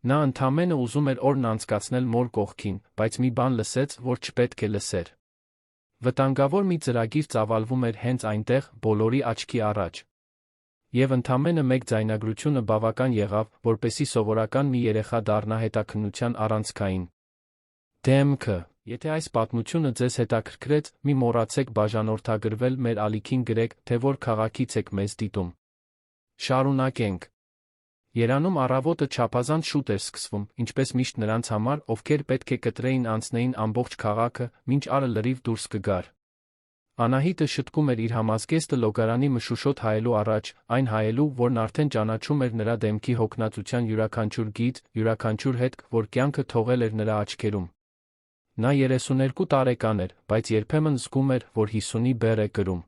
Նա ընդամենը ուզում էր օրն անցկացնել մոր կողքին, բայց մի բան լսեց, որ չպետք է լսեր։ Վտանգավոր մի ծրագիր ծավալվում էր հենց այնտեղ, բոլորի աչքի առաջ։ Եվ ընդամենը մեկ ձայնագրությունը բավական եղավ, որպեսզի սովորական մի երեխա դառնա հետաքննության առանցքային։ Դեմքը, եթե այս պատմությունը ձեզ հետաքրքրեց, մի մոռացեք բաժանորդագրվել մեր ալիքին գրեք, թե որ քաղաքից եք մեզ դիտում։ Շարունակենք։ Երանում առավոտը չափազանց շուտ էր սկսվում, ինչպես միշտ նրանց համար, ովքեր պետք է կտրեին անցնեին ամբողջ քաղաքը, մինչ արը լրիվ դուրս կգար։ Անահիտը շտկում էր իր համազգեստը լոգարանի մշուշոտ հայելու առաջ, այն հայելու, որն արդեն ճանաչում էր նրա դեմքի հոգնածության յուրաքանչյուր գիծ, յուրաքանչյուր հետք, որ կյանքը թողել էր նրա աչքերում։ Նա 32 տարեկան էր, բայց երբեմն զգում էր, որ 50-ի բեռ է կրում։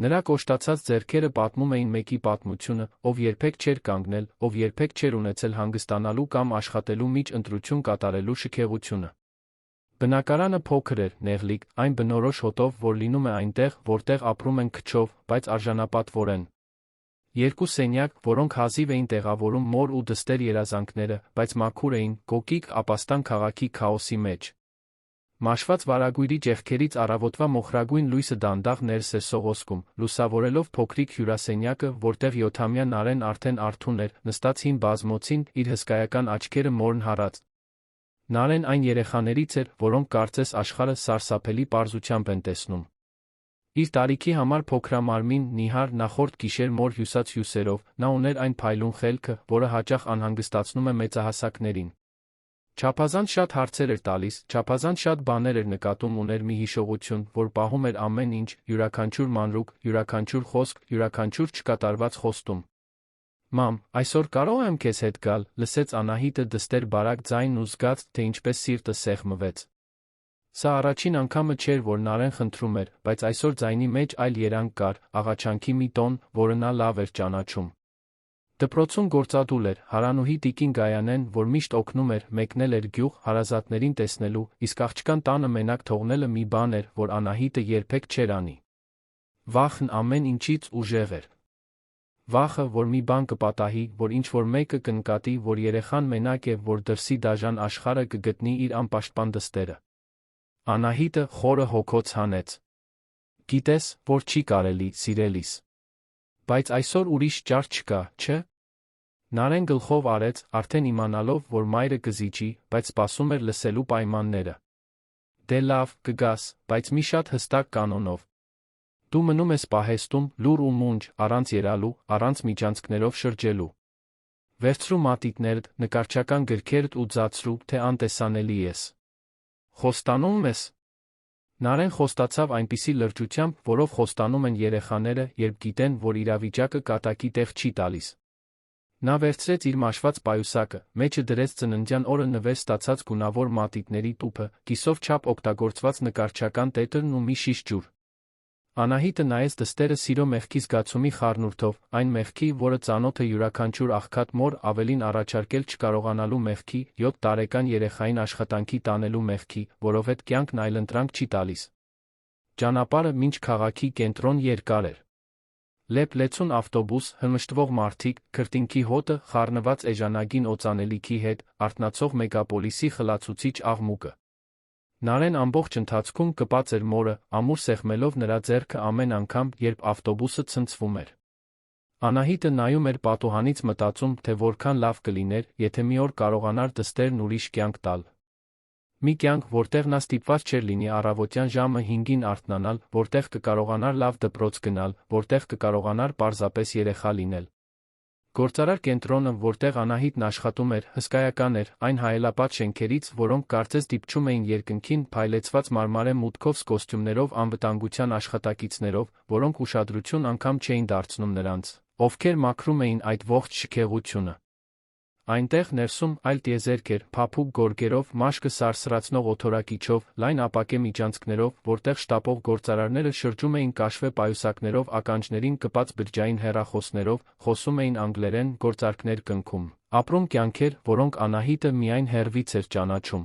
Նրա կոշտացած ձեռքերը պատմում էին մեկի պատմությունը, ով երբեք չէր կանգնել, ով երբեք չէր ունեցել հանգստանալու կամ աշխատելու միջ ընտրություն կատարելու շքեղությունը։ Բնակարանը փոքր էր, նեղլիկ, այն բնորոշ հոտով, որ լինում է այնտեղ, որտեղ ապրում են քչով, բայց արժանապատվորեն։ Երկու սենյակ, որոնք հազիվ էին տեղավորում մոր ու դստեր երազանքները, բայց մաքուր էին, կոկիկ ապաստան քաղաքի քաոսի մեջ։ Մաշված վարագույրի ճեղքերից առավոտվա մոխրագույն լույսը դանդաղ ներս էր սողոսկում, լուսավորելով փոքրիկ հյուրասենյակը, որտեղ 7-ամյա Նարեն արդեն արթուն էր, նստած հին բազմոցին, իր հսկայական աչքերը մորն հարած։ Նարեն այն երեխաներից էր, որոնք կարծես աշխարհը սարսափելի պարզությամբ են տեսնում։ Իր տարիքի համար փոքրամարմին, նիհար, նախորդ գիշեր մոր հյուսած հյուսերով, նա ուներ այն փայլուն խելքը, որը հաճախ անհանգստացնում է մեծահասակներին։ Չափազանց շատ հարցեր էր տալիս, չափազանց շատ բաներ էր նկատում, ուներ մի հիշողություն, որ պահում էր ամեն ինչ, յուրաքանչյուր մանրուք, յուրաքանչյուր խոսք, յուրաքանչյուր չկատարված խոստում։ Մամ, այսօր կարող եմ քեզ հետ գալ, լսեց Անահիտը դստեր բարակ ձայնն ու զգաց, թե ինչպես սիրտը սեղմվեց։ Սա առաջին անգամը չէր, որ Նարեն խնդրում էր, բայց այսօր ձայնի մեջ այլ երանգ կար, աղաչանքի մի տոն, որը նա լավ էր ճանաչում։ Դպրոցում գործադուլ էր, Հարանուհի տիկին Գայանեն, որ միշտ օգնում էր, մեկնել էր գյուղ, հարազատներին տեսնելու, իսկ աղջկան տանը մենակ թողնելը մի բան էր, որ Անահիտը երբեք չէր անի։ Վախն ամեն ինչից ուժեղ էր։ Վախը, որ մի բան կպատահի, որ ինչ-որ մեկը կնկատի, որ երեխան մենակ է, որ դրսի դաժան աշխարհը կգտնի իր անպաշտպան դստերը։ Անահիտը խորը հոգոց հանեց։ Գիտես, որ չի կարելի, սիրելիս։ Բայց այսօր ուրիշ ճար չկա, չէ՞։ Նարեն գլխով արեց, արդեն իմանալով, որ մայրը կզիջի, բայց սպասում էր լսելու պայմանները։ Դե լավ, կգաս, բայց մի շատ հստակ կանոնով։ Դու մնում ես պահեստում, լուռ ու մունջ, առանց երալու, առանց միջանցքներով շրջելու։ Վերցրու մատիտներդ, նկարչական գրքերդ ու ձացրու, թե անտեսանելի ես։ Խոստանում ես։ Նարեն խոստացավ այնպիսի լրջությամբ, որով խոստանում են երեխաները, երբ գիտեն, որ իրավիճակը կատակի տեղ չի տալիս։ Նա վերցրեց իր մաշված պայուսակը, մեջը դրեց ծննդյան օրը նվեր ստացած գունավոր մատիտների տուփը, կիսով չափ օգտագործված նկարչական տետրն ու մի շիշ ջուր։ Անահիտը նայեց դստերը սիրո մեղքի զգացումի խառնուրդով, այն մեղքի, որը ծանոթ է յուրաքանչյուր աղքատ մոր, ավելին առաջարկել չկարողանալու մեղքի, 7 տարեկան երեխային աշխատանքի տանելու մեղքի, որովհետև կյանքն այլընտրանք չի տալիս։ Ճանապարհը մինչ քաղաքի կենտրոն երկար էր։ Լեփ-լեցուն ավտոբուս, հնմշտվող մարդիկ, քրտինքի հոտը, խառնված էժանագին օծանելիքի հետ, արթնացող մեգապոլիսի խլացուցիչ աղմուկը։ Նարեն ամբողջ ընթացքում կպած էր մորը, ամուր սեղմելով նրա ձեռքը ամեն անգամ, երբ ավտոբուսը ցնցվում էր։ Անահիտը նայում էր պատուհանից, մտածում, թե որքան լավ կլիներ, եթե մի օր կարողանար դստերն ուրիշ կյանք տալ։ Մի կյանք, որտեղ նա ստիպված չէր լինի առավոտյան ժամը 5-ին արթնանալ, որտեղ կկարողանար լավ դպրոց գնալ, որտեղ կկարողանար պարզապես երեխա լինել։ Գործարար կենտրոնը, որտեղ Անահիտն աշխատում էր, հսկայական էր, այն հայելապատ շենքերից, որոնք կարծես դիպչում էին երկնքին, փայլեցված մարմարե մուտքով, կոստյումներով, անվտանգության աշխատակիցներով, որոնք ուշադրություն անգամ չէին դարձնում նրանց, ովքեր մաքրում էին այդ ողջ շքեղությունը։ Այնտեղ ներսում այլ տիեզերք էր, փափուկ գորգերով, մաշկը սարսռացնող օթորակիչով, լայն ապակե միջանցքներով, որտեղ շտապող գործարարները շրջում էին կաշվե պայուսակներով, ականջներին կպած բջջային հեռախոսներով, խոսում էին անգլերեն, գործարքներ կնքում, ապրում կյանքեր, որոնք Անահիտը միայն հեռվից էր ճանաչում։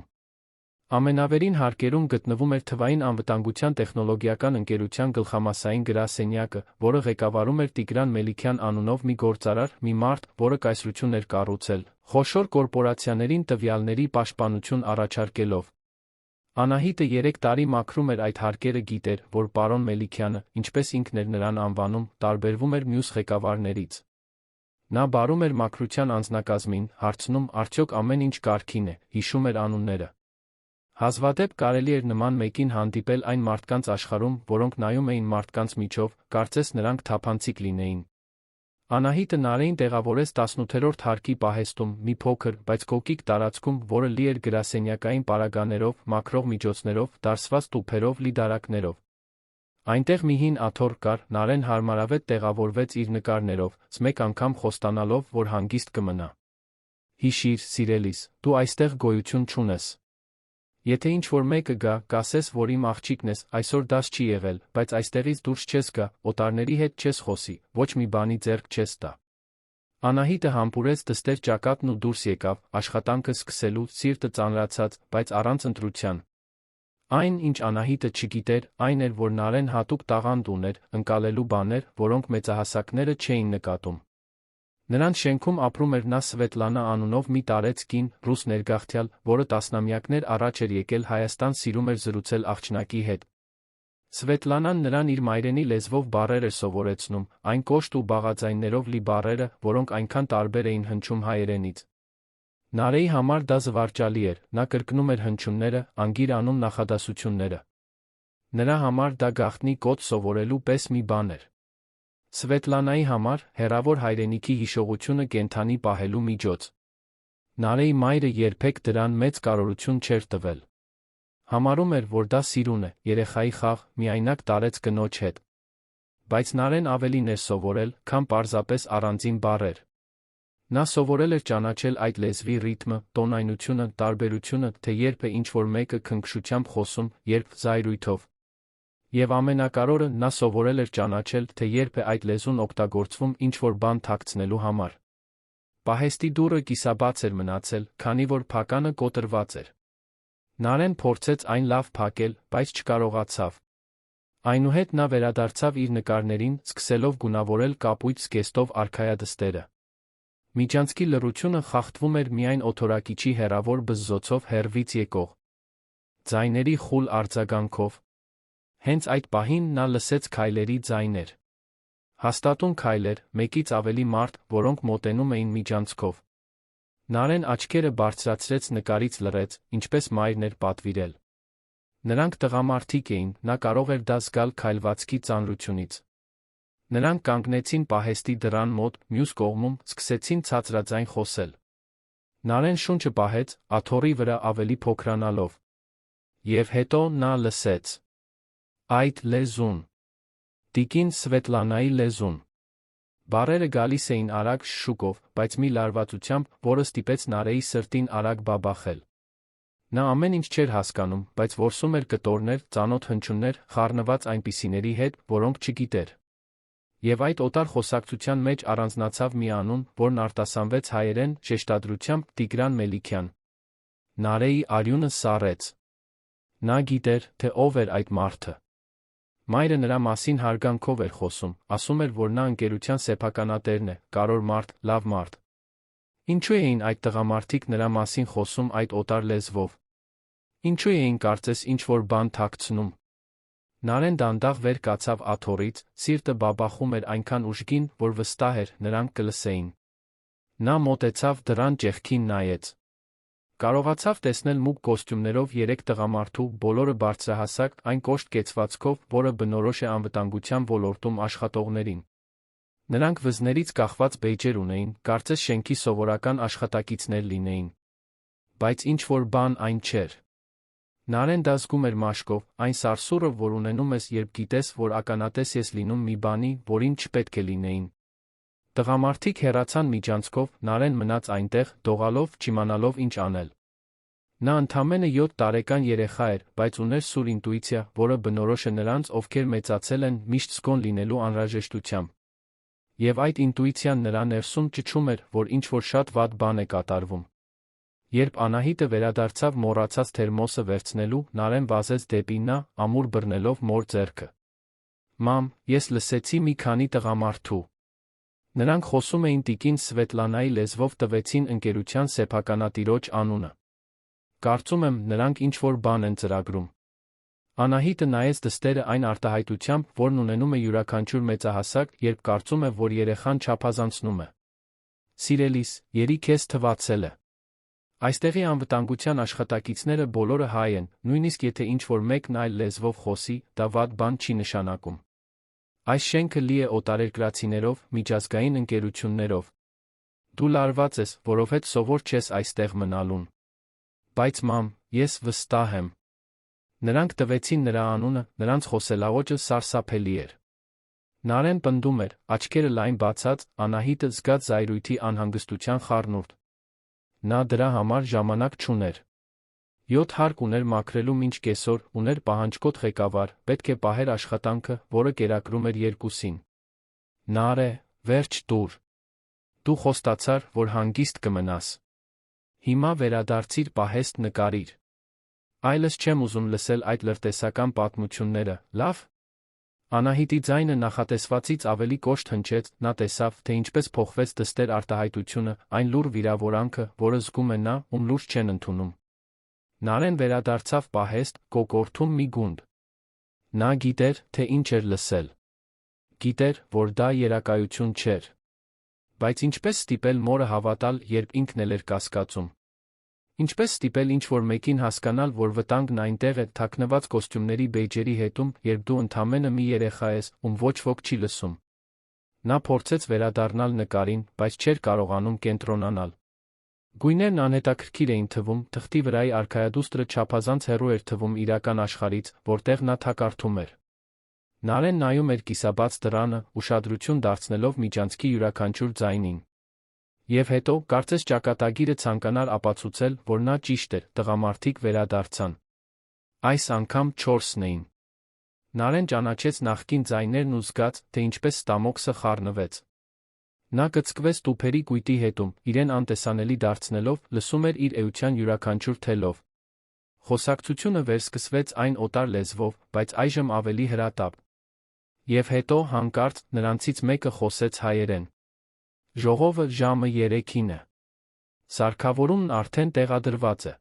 Ամենավերին հարկերում գտնվում էր թվային անվտանգության տեխնոլոգիական ընկերության գլխամասային գրասենյակը, որը ղեկավարում էր Տիգրան Մելիքյան անունով մի գործարար, մի մարդ, որը կայսրություն էր կառուցել, խոշոր կորպորացիաներին տվյալների պաշտպանություն առաջարկելով։ Անահիտը 3 տարի մաքրում էր այդ հարկերը, գիտեր, որ պարոն Մելիքյանը, ինչպես ինքն էր նրան անվանում, տարբերվում էր մյուս ղեկավարներից։ Նա բարում էր մաքրության անձնակազմին, հարցնում, արդյոք ամեն ինչ կարգին է, հիշում էր անունները։ Հազվադեպ կարելի էր նման մեկին հանդիպել այն մարդկանց աշխարհում, որոնք նայում էին մարդկանց միջով, կարծես նրանք թափանցիկ լինեին։ Անահիտը Նարեին տեղավորեց 18-րդ հարկի պահեստում, մի փոքր, բայց կոկիկ տարածքում, որը լի էր գրասենյակային պարագաներով, մաքրող միջոցներով, դարսված տուփերով լի դարակներով։ Այնտեղ մի հին աթոռ կար, Նարեն հարմարավետ տեղավորվեց իր նկարներով, մեկ անգամ խոստանալով, որ հանգիստ կմնա։ Հիշիր, սիրելիս, դու այստեղ գոյություն չունես։ Եթե ինչ-որ մեկը գա, կասես, որ իմ աղջիկն ես, այսօր դաս չի եղել, բայց այստեղից դուրս չես գա, օտարների հետ չես խոսի, ոչ մի բանի ձեռք չես տա։ Անահիտը համբուրեց դստեր ճակատն ու դուրս եկավ, աշխատանքը սկսելու, սիրտը ծանրացած, բայց առանց ընտրության։ Այն, ինչ Անահիտը չգիտեր, այն էր, որ Նարեն հատուկ տաղանդ ուներ, ընկալելու բաներ, որոնք մեծահասակները չէին նկատում։ Նրանց շենքում ապրում էր նա Սվետլանա անունով մի տարեց կին, ռուս ներգաղթյալ, որը տասնամյակներ առաջ էր եկել Հայաստան, սիրում էր զրուցել աղջնակի հետ։ Սվետլանան նրան իր մայրենի լեզվով բառեր էր սովորեցնում, այն կոշտ ու բաղաձայներով լի բառերը, որոնք այնքան տարբեր էին հնչում հայերենից։ Նարեի համար դա զվարճալի էր, նա կրկնում էր հնչյունները, անգիր անում նախադասությունները։ Նրա համար դա գաղտնի կոդ սովորելու պես մի բան էր։ Սվետլանայի համար հեռավոր հայրենիքի հիշողությունը կենդանի պահելու միջոց։ Նարեի մայրը երբեք դրան մեծ կարողություն չէր տվել։ Համարում էր, որ դա սիրուն է, երեխայի խաղ, միայնակ տարեց կնոջ հետ։ Բայց Նարեն ավելին էր սովորել, քան պարզապես առանձին բառեր։ Նա սովորել էր ճանաչել այդ լեզվի ռիթմը, տոնայնությունը, տարբերությունը, թե երբ է ինչ-որ մեկը քնքշությամբ խոսում, երբ զայրույթով։ Եվ ամենակարևորը, նա սովորել էր ճանաչել, թե երբ է այդ լեզուն օգտագործվում ինչ-որ բան թաքցնելու համար։ Պահեստի դուռը կիսաբաց էր մնացել, քանի որ փականը կոտրված էր։ Նարեն փորձեց այն լավ փակել, բայց չկարողացավ։ Այնուհետ նա վերադարձավ իր նկարներին, սկսելով գունավորել կապույտ զգեստով արքայադստերը։ Միջանցքի լռությունը խախտվում էր միայն օթորակիչի հեռավոր բզզոցով հեռվից եկող ձայների խուլ արձագանքով։ Հենց այդ պահին նա լսեց քայլերի ձայներ։ Հաստատուն քայլեր, մեկից ավելի մարդ, որոնք մոտենում էին միջանցքով։ Նարեն աչքերը բարձրացրեց նկարից լռեց, ինչպես մայրն էր պատվիրել։ Նրանք տղամարդիկ էին, նա կարող էր դա զգալ քայլվածքի ծանրությունից։ Նրանք կանգնեցին պահեստի դռան մոտ, մյուս կողմում, սկսեցին ցածրաձայն խոսել։ Նարեն շունչը պահեց, աթոռի վրա ավելի փոքրանալով։ Եվ հետո նա լսեց այդ լեզուն։ Տիկին Սվետլանայի լեզուն։ Բառերը գալիս էին արագ շշուկով, բայց մի լարվածությամբ, որը ստիպեց Նարեի սրտին արագ բաբախել։ Նա ամեն ինչ չէր հասկանում, բայց որսում էր կտորներ, ծանոթ հնչյուններ, խառնված այնպիսիների հետ, որոնք չգիտեր։ Եվ այդ օտար խոսակցության մեջ առանձնացավ մի անուն, որն արտասանվեց հայերեն, շեշտադրությամբ Տիգրան Մելիքյան։ Նարեի արյունը սառեց։ Նա գիտեր, թե ով էր այդ մարդը։ Մայրը նրա մասին հարգանքով էր խոսում, ասում էր, որ նա ընկերության սեփականատերն է, կարևոր մարդ, լավ մարդ։ Ինչու էին այդ տղամարդիկ նրա մասին խոսում այդ օտար լեզվով։ Ինչու էին կարծես ինչ-որ բան թաքցնում։ Նարեն դանդաղ վեր կացավ աթոռից, սիրտը բաբախում էր այնքան ուժգին, որ վստահ էր, նրանք կլսեին։ Նա մոտեցավ դռան ճեղքին նայեց։ Կարողացավ տեսնել մուգ կոստյումներով 3 տղամարդու, բոլորը բարձրահասակ, այն կոշտ կեցվածքով, որը բնորոշ է անվտանգության ոլորտում աշխատողներին։ Նրանք վզներից կախված բեյջեր ունեին, կարծես շենքի սովորական աշխատակիցներ լինեին։ Բայց ինչ-որ բան այն չէր։ Նարեն դա զգում էր մաշկով, այն սարսուռը, որ ունենում ես, երբ գիտես, որ ականատես ես լինում մի բանի, որին չպետք է լինեին։ Տղամարդիկ հեռացան միջանցքով, Նարեն մնաց այնտեղ, դողալով, չիմանալով ինչ անել։ Նա ընդամենը 7 տարեկան երեխա էր, բայց ուներ սուր ինտուիցիա, որը բնորոշ է նրանց, ովքեր մեծացել են միշտ զգոն լինելու անհրաժեշտությամբ։ Եվ այդ ինտուիցիան նրա ներսում ճչում էր, որ ինչ-որ շատ վատ բան է կատարվում։ Երբ Անահիտը վերադարձավ մոռացած թերմոսը վերցնելու, Նարեն վազեց դեպի նա, ամուր բռնելով մոր ձեռքը։ Մամ, ես լսեցի մի քանի տղամարդու։ Նրանք խոսում էին տիկին Սվետլանայի լեզվով, տվեցին ընկերության սեփականատիրոջ անունը։ Կարծում եմ, նրանք ինչ-որ բան են ծրագրում։ Անահիտը նայեց դստերը այն արտահայտությամբ, որն ունենում է յուրաքանչյուր մեծահասակ, երբ կարծում է, որ երեխան չափազանցնում է։ Սիրելիս, երի քեզ թվացել է։ Այստեղի անվտանգության աշխատակիցները բոլորը հայ են, նույնիսկ եթե ինչ-որ մեկն այլ լեզվով խոսի, դա վատ բան չի նշանակում։ Այս շենքը լի է օտարերկրացիներով, միջազգային ընկերություններով։ Դու լարված ես, որովհետև սովոր չես այստեղ մնալուն։ Բայց մամ, ես վստահ եմ։ Նրանք տվեցին նրա անունը, նրանց խոսելաոճը սարսափելի էր։ Նարեն պնդում էր, աչքերը լայն բացած, Անահիտը զգաց զայրույթի անհանգստության խառնուրդ։ Նա դրա համար ժամանակ չուներ։ 7 հարկ ուներ մաքրելու մինչ կեսօր, ուներ պահանջկոտ ղեկավար, պետք է պահեր աշխատանքը, որը կերակրում էր երկուսին։ Նարե, վերջ տուր։ Դու խոստացար, որ հանգիստ կմնաս։ Հիմա վերադարձիր պահեստ նկարիր։ Այլս չեմ ուզում լսել այդ լրտեսական պատմությունները, լավ։ Անահիտի ձայնը նախատեսվածից ավելի կոշտ հնչեց, նա տեսավ, թե ինչպես փոխվեց դստեր արտահայտությունը, այն լուռ վիրավորանքը, որը զգում է նա, ում լուրջ չեն ընդունում։ Նարեն վերադարձավ պահեստ, կոկորդում մի գունդ։ Նա գիտեր, թե ինչ էր լսել։ Գիտեր, որ դա երակայություն չէր։ Բայց ինչպես ստիպել մորը հավատալ, երբ ինքն էլ էր կասկածում։ Ինչպես ստիպել ինչ-որ մեկին հասկանալ, որ վտանգն այնտեղ է, թաքնված կոստյումների բեյջերի հետում, երբ դու ընդամենը մի երեխա ես, ում ոչ ոք չի լսում։ Նա փորձեց վերադառնալ նկարին, բայց չէր կարողանում կենտրոնանալ։ Գույներն անհետաքրքիր էին թվում, թղթի վրայի արքայադուստրը չափազանց հեռու էր թվում իրական աշխարհից, որտեղ նա թակարդում էր։ Նարեն նայում էր կիսաբաց դռանը, ուշադրություն դարձնելով միջանցքի յուրաքանչյուր ձայնին։ Եվ հետո, կարծես ճակատագիրը ցանկանար ապացուցել, որ նա ճիշտ էր, տղամարդիկ վերադարձան։ Այս անգամ 4-ն էին։ Նարեն ճանաչեց նախկին ձայներն ու զգաց, թե ինչպես ստամոքսը խառնվեց։ Նա կծկվեց տուփերի կույտի հետում, իրեն անտեսանելի դարձնելով, լսում էր իր էության յուրաքանչյուր թելով։ Խոսակցությունը վերսկսվեց այն օտար լեզվով, բայց այժմ ավելի հրատապ։ Եվ հետո, հանկարծ, նրանցից մեկը խոսեց հայերեն։ Ժողովը ժամը 3-ին է։ Սարքավորումն արդեն տեղադրված է։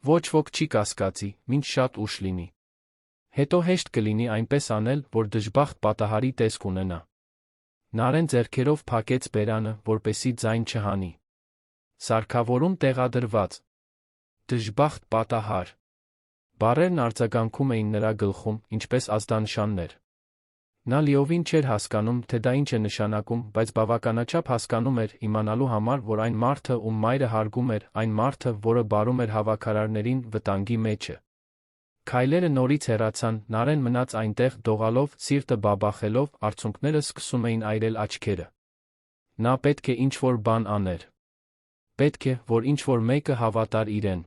Ոչ ոք չի կասկածի, մինչ շատ ուշ լինի։ Հետո հեշտ կլինի այնպես անել, որ դժբախտ պատահարի տեսք ունենա։ Նարեն ձեռքերով փակեց բերանը, որպեսզի ձայն չհանի։ Սարքավորում տեղադրված։ Դժբախտ պատահար։ Բառերն արձագանքում էին նրա գլխում, ինչպես ազդանշաններ։ Նա լիովին չէր հասկանում, թե դա ինչ է նշանակում, բայց բավականաչափ հասկանում էր, իմանալու համար, որ այն մարդը, ում մայրը հարգում էր, այն մարդը, որը բարում էր հավաքարարներին, վտանգի մեջ է։ Քայլերը նորից հեռացան, Նարեն մնաց այնտեղ, դողալով, սիրտը բաբախելով, արցունքները սկսում էին այրել աչքերը։ Նա պետք է ինչ-որ բան աներ։ Պետք է, որ ինչ-որ մեկը հավատար իրեն։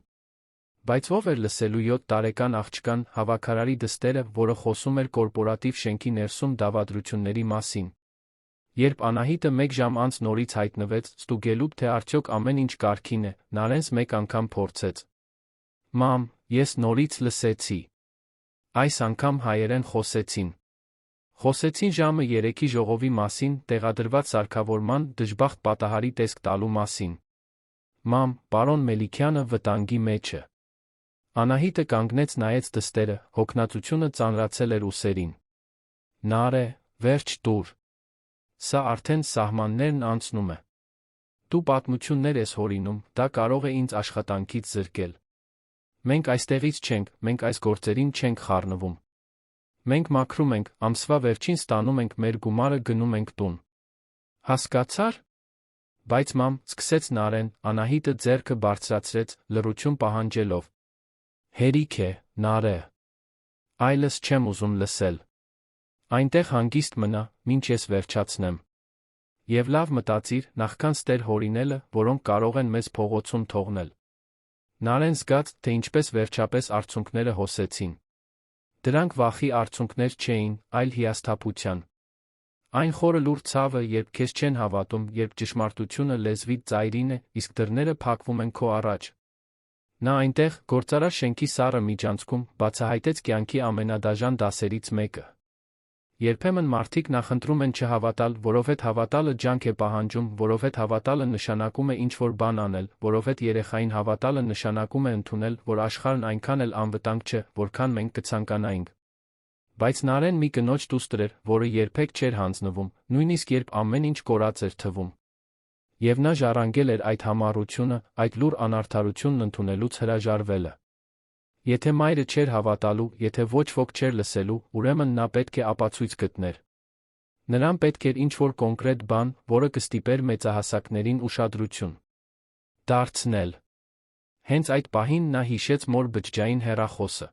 Բայց ով էր լսելու 7 տարեկան աղջկան, հավաքարարի դստերը, որը խոսում էր կորպորատիվ շենքի ներսում դավադրությունների մասին։ Երբ Անահիտը 1 ժամ անց նորից հայտնվեց, ստուգելու, թե արդյոք ամեն ինչ կարգին է, Նարենս մեկ անգամ փորձեց։ Մամ, ես նորից լսեցի։ Այս անգամ հայերեն խոսեցին։ Խոսեցին ժամը 3-ի ժողովի մասին, տեղադրված սարքավորման դժբախտ պատահարի տեսք տալու մասին։ Մամ, պարոն Մելիքյանը վտանգի մեջ է։ Անահիտը կանգնեց նայեց դստերը, հոգնածությունը ծանրացել էր ուսերին։ Նարե, վերջ տուր։ Սա արդեն սահմաններն անցնում է։ Դու պատմություններ ես հորինում, դա կարող է ինձ աշխատանքից զրկել։ Մենք այստեղից չենք, մենք այս գործերին չենք խառնվում։ Մենք մաքրում ենք, ամսվա վերջին ստանում ենք մեր գումարը գնում ենք տուն։ Հասկացար։ Բայց մամ, սկսեց Նարեն, Անահիտը ձեռքը բարձրացրեց, լռություն պահանջելով։ Հերիք է, Նարե։ Այլս չեմ ուզում լսել։ Այնտեղ հանգիստ մնա, մինչ ես վերջացնեմ։ Եվ լավ մտածիր, նախքան ստեր հորինելը, որոնք կարող են մեզ փողոցում թողնել։ Նարեն զգաց, թե ինչպես վերջապես արցունքները հոսեցին։ Դրանք վախի արցունքներ չէին, այլ հիասթափության։ Այն խորը լուր ցավը, երբ քեզ չեն հավատում, երբ ճշմարտությունը լեզվիդ ծայրին է, իսկ դռները փակվում են քո առաջ։ Նա այնտեղ, գործարար շենքի սառը միջանցքում, բացահայտեց կյանքի ամենադաժան դասերից մեկը։ Երբեմն մարդիկ նախընտրում են չհավատալ, որովհետև հավատալը ջանք է պահանջում, որովհետև հավատալը նշանակում է ինչ-որ բան անել, որովհետև երեխային հավատալը նշանակում է ընդունել, որ աշխարհն այնքան էլ անվտանգ չէ, որքան մենք կցանկանայինք։ Բայց Նարեն մի կնոջ դուստր էր, որը երբեք չէր հանձնվում, նույնիսկ երբ ամեն ինչ կորած էր թվում։ Եվ նա ժառանգել էր այդ համառությունը, այդ լուր անարդարությունն ընդունելուց հրաժարվելը։ Եթե մայրը չէր հավատալու, եթե ոչ ոք չէր լսելու, ուրեմն նա պետք է ապացույց գտներ։ Նրան պետք էր ինչ-որ կոնկրետ բան, որը կստիպեր մեծահասակներին ուշադրություն դարձնել։ Հենց այդ պահին նա հիշեց մոր բջջային հեռախոսը։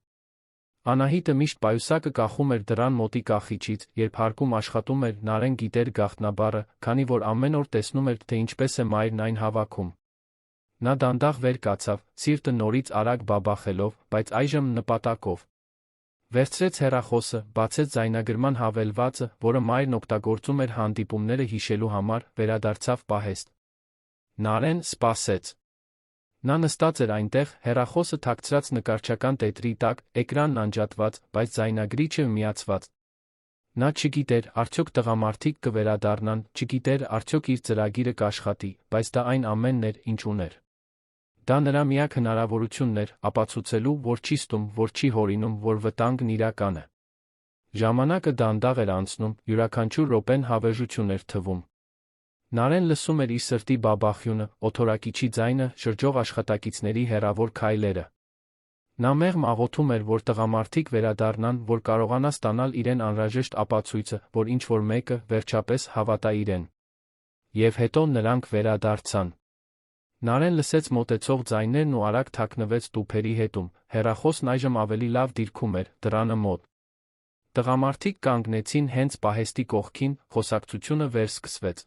Անահիտը միշտ պայուսակը կախում էր դռան մոտի կախիչից, երբ հարկում աշխատում էր, Նարեն գիտեր գաղտնաբառը, քանի որ ամեն օր տեսնում էր, թե ինչպես է մայրն այն հավաքում։ Նա դանդաղ վեր կացավ, սիրտը նորից արագ բաբախելով, բայց այժմ նպատակով։ Վերցրեց հեռախոսը, բացեց ձայնագրման հավելվածը, որը մայրն օգտագործում էր հանդիպումները հիշելու համար, վերադարձավ պահեստ։ Նարեն սպասեց։ Նա նստած էր այնտեղ, հեռախոսը թաքցրած նկարչական տետրի տակ, էկրանն անջատված, բայց ձայնագրիչը միացված։ Նա չգիտեր, արդյոք տղամարդիկ կվերադառնան, չգիտեր, արդյոք իր ծրագիրը կաշխատի, բայց դա այն ամենն էր, ինչ ուներ։ Դա նրա միակ հնարավորությունն էր, ապացուցելու, որ չի ստում, որ չի հորինում, որ վտանգն իրական է։ Ժամանակը դանդաղ էր անցնում, յուրաքանչյուր րոպեն հավերժություն էր թվում։ Նարեն լսում էր իր սրտի բաբախյունը, օթորակիչի ձայնը, շրջող աշխատակիցների հեռավոր քայլերը։ Նա մեղմ աղոթում էր, որ տղամարդիկ վերադառնան, որ կարողանա ստանալ իրեն անհրաժեշտ ապացույցը, որ ինչ-որ մեկը, վերջապես, հավատա իրեն։ Եվ հետո նրանք վերադարձան։ Նարեն լսեց մոտեցող ձայներն ու արագ թաքնվեց տուփերի հետում, հեռախոսն այժմ ավելի լավ դիրքում էր, դռանը մոտ։ Տղամարդիկ կանգնեցին հենց պահեստի կողքին, խոսակցությունը վերսկսվեց։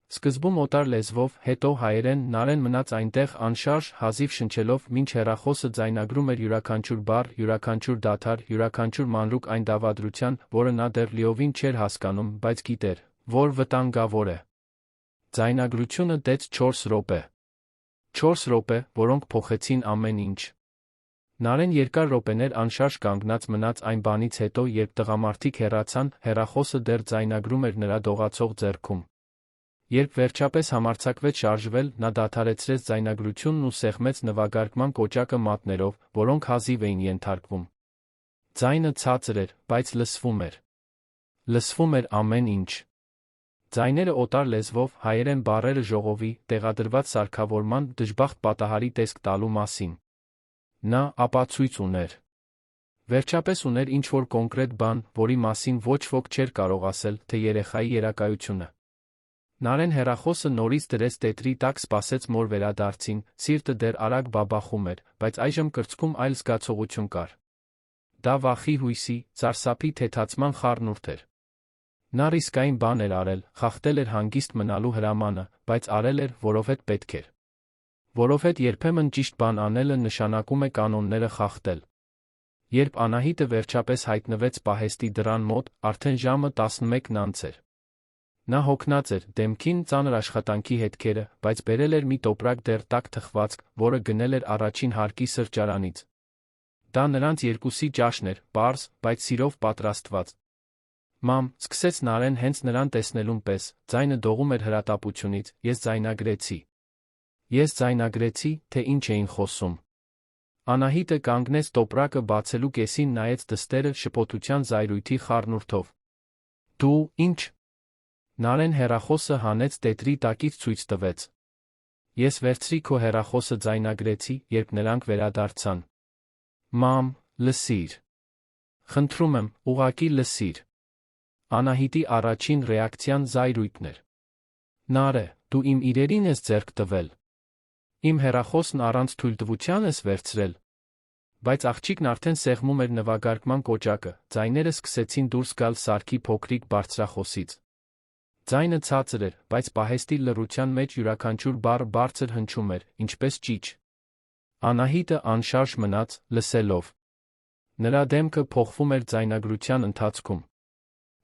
Սկզբում օտար լեզվով, հետո հայերեն, Նարեն մնաց այնտեղ անշարժ, հազիվ շնչելով, մինչ հեռախոսը ձայնագրում էր յուրաքանչյուր բառ, յուրաքանչյուր դադար, յուրաքանչյուր մանրուք այն դավադրության, որը նա դեռ լիովին չէր հասկանում, բայց գիտեր, որ վտանգավոր է։ Ձայնագրությունը տեց 4 րոպե։ 4 րոպե, որոնք փոխեցին ամեն ինչ։ Նարեն երկար րոպեներ անշարժ կանգնած մնաց այն բանից հետո, երբ տղամարդիկ հեռացան, հեռախոսը դեռ ձայնագրում էր նրա դողացող ձեռքում։ Երբ վերջապես համարձակվեց շարժվել, նա դադարեցրեց ձայնագրությունն ու սեղմեց նվագարկման կոճակը մատներով, որոնք հազիվ էին ենթարկվում։ Ձայնը ցածր էր, բայց լսվում էր։ Լսվում էր ամեն ինչ։ Ձայները օտար լեզվով, հայերեն բառերը ժողովի, տեղադրված սարքավորման, դժբախտ պատահարի տեսք տալու մասին։ Նա ապացույց ուներ։ Վերջապես ուներ ինչ-որ կոնկրետ բան, որի մասին ոչ ոք չէր կարող ասել, թե երեխայի երակայությունը։ Նարեն հեռախոսը նորից դրեց տետրի տակ, սպասեց մոր վերադարձին, սիրտը դեռ արագ բաբախում էր, բայց այժմ կրծքում այլ զգացողություն կար։ Դա վախի, հույսի, սարսափի, թեթացման խառնուրդ էր։ Նա ռիսկային բան էր արել, խախտել էր հանգիստ մնալու հրամանը, բայց արել էր, որովհետև պետք էր։ Որովհետև երբեմն ճիշտ բան անելը նշանակում է կանոնները խախտել։ Երբ Անահիտը վերջապես հայտնվեց պահեստի դռան մոտ, արդեն ժամը 11-ն անց էր։ Նա հոգնած էր, դեմքին ծանր աշխատանքի հետքերը, բայց բերել էր մի տոպրակ դեռ տաք թխվածք, որը գնել էր առաջին հարկի սրճարանից։ Դա նրանց երկուսի ճաշն էր, պարզ, բայց սիրով պատրաստված։ Մամ, սկսեց Նարեն հենց նրան տեսնելուն պես, ձայնը դողում էր հրատապությունից, ես ձայնագրեցի։ Ես ձայնագրեցի, թե ինչ էին խոսում։ Անահիտը կանգնեց տոպրակը բացելու կեսին, նայեց դստերը շփոթության զայրույթի խառնուրդով։ Դու, ինչ։ Նարեն հեռախոսը հանեց տետրի տակից ցույց տվեց։ Ես վերցրի քո հեռախոսը, ձայնագրեցի, երբ նրանք վերադարձան։ Մամ, լսիր։ Խնդրում եմ, ուղղակի լսիր։ Անահիտի առաջին ռեակցիան զայրույթն էր։ Նարե, դու իմ իրերին ես ձեռք տվել։ Իմ հեռախոսն առանց թույլտվության ես վերցրել։ Բայց աղջիկն արդեն սեղմում էր նվագարկման կոճակը, ձայները սկսեցին դուրս գալ սարքի փոքրիկ բարձրախոսից։ Ձայնը ցածր էր, բայց պահեստի լռության մեջ յուրաքանչյուր բառ բարձր հնչում էր, ինչպես ճիչ։ Անահիտը անշարժ մնաց, լսելով։ Նրա դեմքը փոխվում էր ձայնագրության ընթացքում։